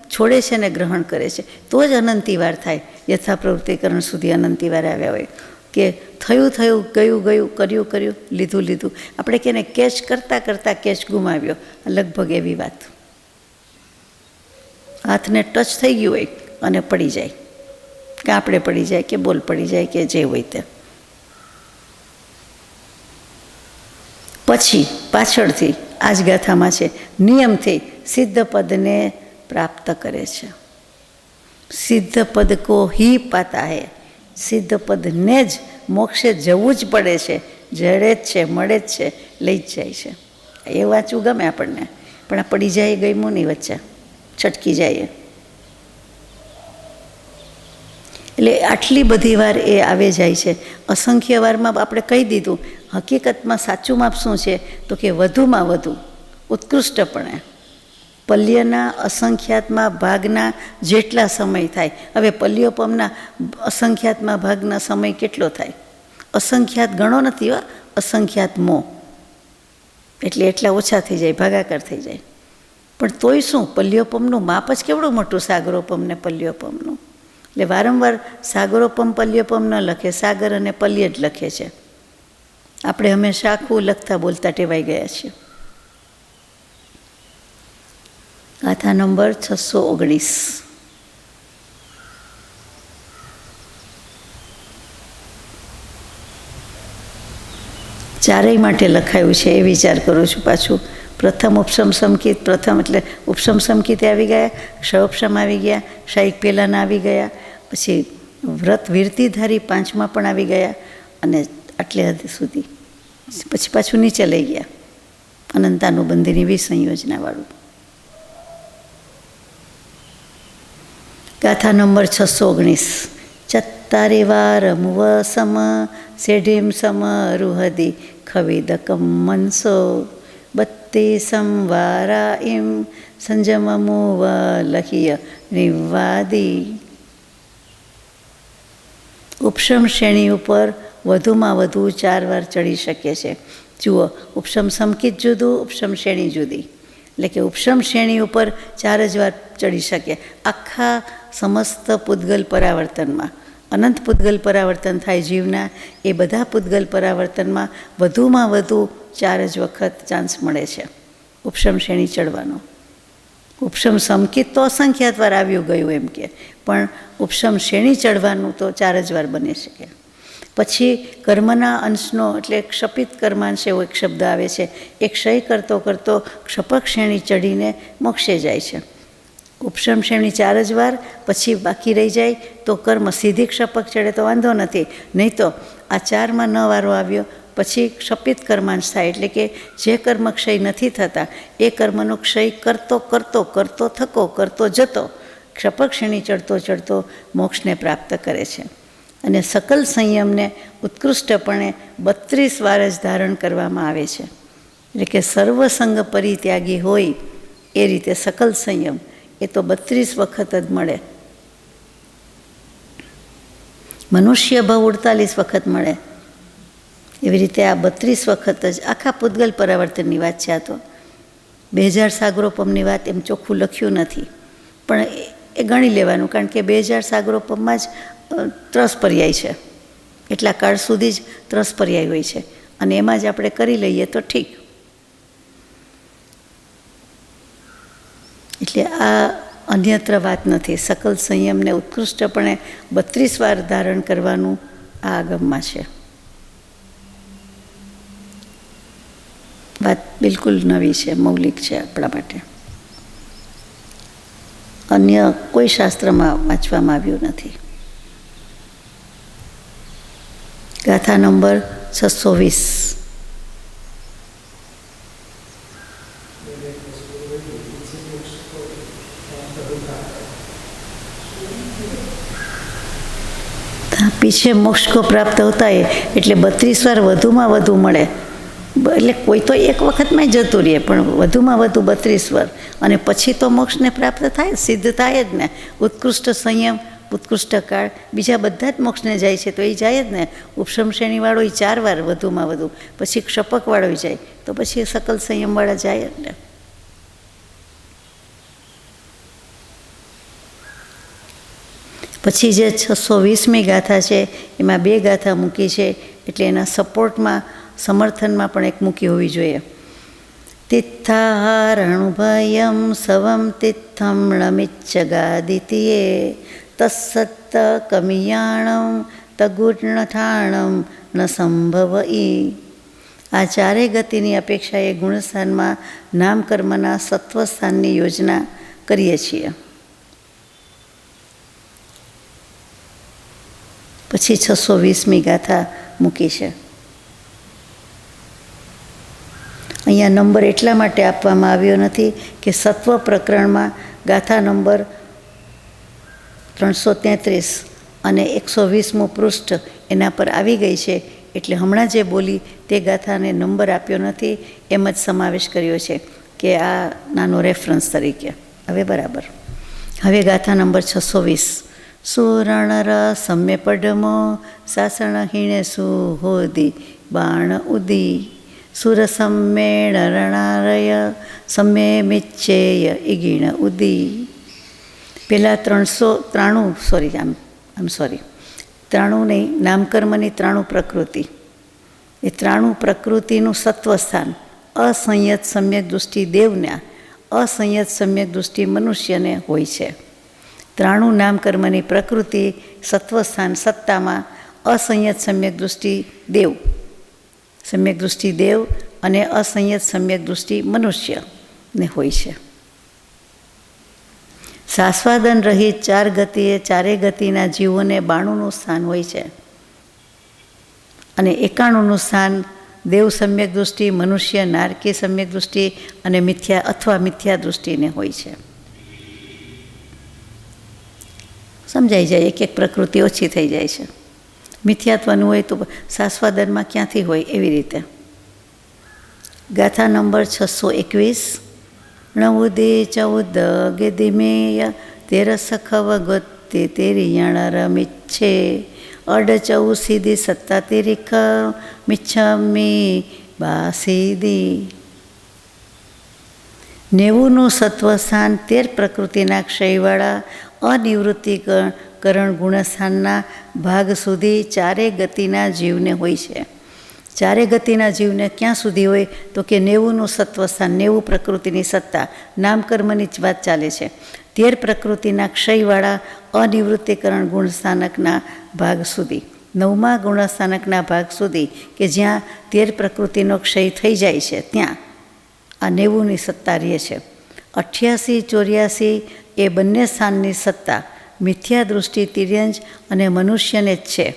છોડે છે ને ગ્રહણ કરે છે તો જ અનંતિવાર થાય. યથા પ્રવૃત્તિકરણ સુધી અનંતિવાર આવ્યા હોય કે થયું ગયું કર્યું લીધું. આપણે કે કેચ કરતાં કેચ ગુમાવ્યો, લગભગ એવી વાત. હાથને ટચ થઈ ગયું હોય અને પડી જાય, કે આપણે પડી જાય કે બોલ પડી જાય કે જે હોય તે, પછી પાછળથી આ જ ગાથામાં છે નિયમથી સિદ્ધ પદને પ્રાપ્ત કરે છે. સિદ્ધ પદ કો હી પાતા હૈ, સિદ્ધ પદને જ મોક્ષે જવું જ પડે છે, જડે જ છે, મળે જ છે, લઈ જ જાય છે. એ વાંચવું ગમે આપણને, પણ આ પડી જાય ગમ્યું નહીં, વચ્ચે છટકી જાય. એટલે આટલી બધી વાર એ આવે જાય છે. અસંખ્ય વારમાં આપણે કહી દીધું. હકીકતમાં સાચું માપ શું છે તો કે વધુમાં વધુ ઉત્કૃષ્ટપણે પલ્યના અસંખ્યાતમાં ભાગના જેટલા સમય થાય. હવે પલ્યોપમના અસંખ્યાતમાં ભાગના સમય કેટલો થાય? અસંખ્યાત ગણો નથી, અસંખ્યાત મો એટલે એટલા ઓછા થઈ જાય, ભાગાકાર થઈ જાય. પણ તોય શું, પલ્યોપમનું માપ જ કેવડું મોટું, સાગરોપમ ને પલ્યોપમનું. એટલે વારંવાર સાગરોપમ પલ્યોપમ ન લખે, સાગર અને પલ્ય જ લખે છે. આપણે હંમેશા આખું લખતા બોલતા ટેવાઈ ગયા છીએ. ગાથા નંબર 619. ચારેય માટે લખાયું છે એ વિચાર કરું છું. પાછું પ્રથમ ઉપસમ સંકિત, પ્રથમ એટલે ઉપસમ સંકિતે આવી ગયા, ક્ષયોપસમ આવી ગયા, શાયિક પહેલાંના આવી ગયા, પછી વ્રત વીરતીધારી 5માં પણ આવી ગયા, અને આટલે હદ સુધી પછી પાછું નીચે લઈ ગયા અનંતાનુબંધીની વિસંયોજનાવાળું. ગાથા નંબર 619. ચત્તારે વાર મુવ સમ સેઢીમ સમ રૂહદી ખવિદકમ મનસો બત્તી સંવારા ઇમ સંજમમુવ લખીય નિવાદી. ઉપશમ શ્રેણી ઉપર વધુમાં વધુ 4 વાર ચડી શકે છે. જુઓ, ઉપશમ સંકિત જુદું, ઉપશમ શ્રેણી જુદી. એટલે કે ઉપશમ શ્રેણી ઉપર 4 જ વાર ચડી શકે. આખા સમસ્ત પૂતગલ પરાવર્તનમાં અનંત પૂતગલ પરાવર્તન થાય જીવના, એ બધા પૂતગલ પરાવર્તનમાં વધુમાં વધુ 4 જ વખત ચાન્સ મળે છે ઉપશમ શ્રેણી ચડવાનો. ઉપશમ સંકિત તો અસંખ્યાત વાર આવ્યું ગયું એમ કે, પણ ઉપશમ શ્રેણી ચડવાનું તો 4 જ વાર બની શકે. પછી કર્મના અંશનો એટલે ક્ષપિત કર્માંશ એવો એક શબ્દ આવે છે, એ ક્ષય કરતો કરતો ક્ષપક શ્રેણી ચડીને મોક્ષે જાય છે. ઉપશમ શ્રેણી 4 જ વાર, પછી બાકી રહી જાય તો કર્મ સીધી ક્ષપક ચડે તો વાંધો નથી, નહીં તો આ 4માં ન વારો આવ્યો પછી ક્ષપિત કર્માંશ થાય. એટલે કે જે કર્મ ક્ષય નથી થતા એ કર્મનો ક્ષય કરતો જતો ક્ષપક શ્રેણી ચડતો મોક્ષને પ્રાપ્ત કરે છે. અને સકલ સંયમને ઉત્કૃષ્ટપણે 32 વાર જ ધારણ કરવામાં આવે છે. એટલે કે સર્વસંગ પરિત્યાગી હોય એ રીતે સકલ સંયમ એ તો 32 વખત જ મળે. મનુષ્ય ભાવ 48 વખત મળે, એવી રીતે આ 32 વખત જ આખા પૂતગલ પરાવર્તનની વાત છે. આ તો 2000 સાગરોપમની વાત એમ ચોખ્ખું લખ્યું નથી, પણ એ ગણી લેવાનું, કારણ કે 2000 સાગરોપમમાં જ 3 પર્યાય છે. એટલા કાળ સુધી જ 3 પર્યાય હોય છે, અને એમાં જ આપણે કરી લઈએ તો ઠીક. એટલે આ અન્યત્ર વાત નથી. સકલ સંયમને ઉત્કૃષ્ટપણે 32 વાર ધારણ કરવાનું આ આગમમાં છે. વાત બિલકુલ નવી છે, મૌલિક છે આપણા માટે. અન્ય કોઈ શાસ્ત્રમાં વાંચવામાં આવ્યું નથી. ગાથા નંબર 620. પીછે મોક્ષ કો પ્રાપ્ત હોતા હે, એટલે 32 વાર વધુમાં વધુ મળે. એટલે કોઈ તો એક વખતમાં જતું રહે, પણ વધુમાં વધુ 32 વાર, અને પછી તો મોક્ષને પ્રાપ્ત થાય, સિદ્ધ થાય જ ને. ઉત્કૃષ્ટ સંયમ, ઉત્કૃષ્ટ કાળ, બીજા બધા જ મોક્ષને જાય છે તો એ જાય જ ને. ઉપશમ શ્રેણીવાળો એ 4 વાર વધુમાં વધુ, પછી ક્ષપકવાળો જાય, તો પછી સકલ સંયમવાળા જાય જ ને. પછી જે 620મી ગાથા છે એમાં 2 ગાથા મૂકી છે, એટલે એના સપોર્ટમાં, સમર્થનમાં પણ એક મૂકી હોવી જોઈએ. તિથ્થાહારણુભયમ સવમ તિથ્થમ ણમિચ્છગાદિતિયે તત્સત્ત કમિયાણમ તગુણઠાણમ ન સંભવઈ. આ 4 ગતિની અપેક્ષાએ ગુણસ્થાનમાં નામકર્મના સત્વસ્થાનની યોજના કરીએ છીએ. પછી 620મી ગાથા મૂકી છે. અહીંયા નંબર એટલા માટે આપવામાં આવ્યો નથી કે સત્વ પ્રકરણમાં ગાથા નંબર 333 અને 120મું પૃષ્ઠ એના પર આવી ગઈ છે, એટલે હમણાં જે બોલી તે ગાથાને નંબર આપ્યો નથી, એમ જ સમાવેશ કર્યો છે કે આ નાનો રેફરન્સ તરીકે. હવે બરાબર. હવે ગાથા નંબર 620. સુરણર સમ્ય પડમો સાસણહીણે સુહોદી બાણ ઉદી સુર સમ્મેણ રણારય સમ્ય મિચ્છેય ઇગીણ ઉદી. પહેલાં 93 નહીં, નામકર્મની 93 પ્રકૃતિ. એ 93 પ્રકૃતિનું સત્વસ્થાન અસંયત સમ્યક દૃષ્ટિ દેવના, અસંયત સમ્યક દૃષ્ટિ મનુષ્યને હોય છે. 93 નામકર્મની પ્રકૃતિ સત્વસ્થાન સત્તામાં અસંયત સમ્યક દૃષ્ટિ દેવ, સમ્યક દૃષ્ટિ દેવ અને અસંયત સમ્યક દૃષ્ટિ મનુષ્યને હોય છે. શાસ્વાદન રહિત 4 ગતિએ 4 ગતિના જીવોને 92નું સ્થાન હોય છે, અને 91નું સ્થાન દેવ સમ્યક દૃષ્ટિ, મનુષ્ય, નારકી સમ્યક દૃષ્ટિ અને મિથ્યા અથવા મિથ્યા દૃષ્ટિને હોય છે. સમજાઈ જાય, એક એક પ્રકૃતિ ઓછી થઈ જાય છે. મિથ્યાત્વનું હોય તો શાસ્વાદનમાં ક્યાંથી હોય, એવી રીતે. ગાથા નંબર 621. ણઉદી 14 ગેદિમેય તેર સખવ ગોત્તિ તેરિયણ રમિચ્છે અડ 14 સીધી સત્તા તિરિખ મિચ્છમી બાસીદી. 90નું સત્વસ્થાન 13 પ્રકૃતિના ક્ષયવાળા અનિવૃત્તિકરણ ગુણસ્થાનના ભાગ સુધી 4 ગતિના જીવને હોય છે. 4 ગતિના જીવને ક્યાં સુધી હોય તો કે 90નું સત્વસ્થાન, 90 પ્રકૃતિની સત્તા, નામકર્મની જ વાત ચાલે છે. 13 પ્રકૃતિના ક્ષયવાળા અનિવૃત્તિકરણ ગુણસ્થાનકના ભાગ સુધી, 9મા ગુણસ્થાનકના ભાગ સુધી, કે જ્યાં 13 પ્રકૃતિનો ક્ષય થઈ જાય છે, ત્યાં આ 90ની સત્તા રહે છે. 88, 84 એ બંને સ્થાનની સત્તા મિથ્યા દૃષ્ટિ તિર્યંજ અને મનુષ્યને જ છે.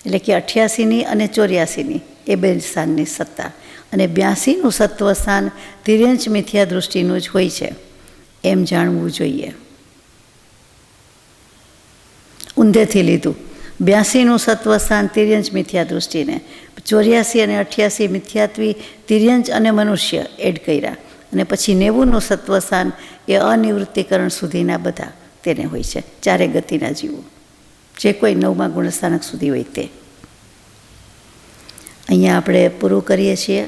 એટલે કે 88ની અને 84ની એ 2 સ્થાનની સત્તા, અને 82નું સત્વ સ્થાન તિર્યંજ મિથ્યા દૃષ્ટિનું જ હોય છે, એમ જાણવું જોઈએ. ઊંધેથી લીધું. 82નું સત્વ સ્થાન તિર્યંજ મિથ્યા દૃષ્ટિને, 84 અને 88 મિથ્યાત્વી તિર્યંજ અને મનુષ્ય એડ કર્યા, અને પછી 90નું સત્વ સ્થાન એ અનિવૃત્તિકરણ સુધીના બધા તેને હોય છે. 4 ગતિના જીવો જે કોઈ 9મા ગુણસ્થાનક સુધી હોય તે. અહીંયા આપણે પૂરું કરીએ છીએ.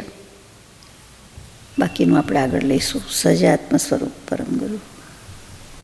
બાકીનું આપણે આગળ લઈશું. સજાત્મ સ્વરૂપ પરમ ગુરુ.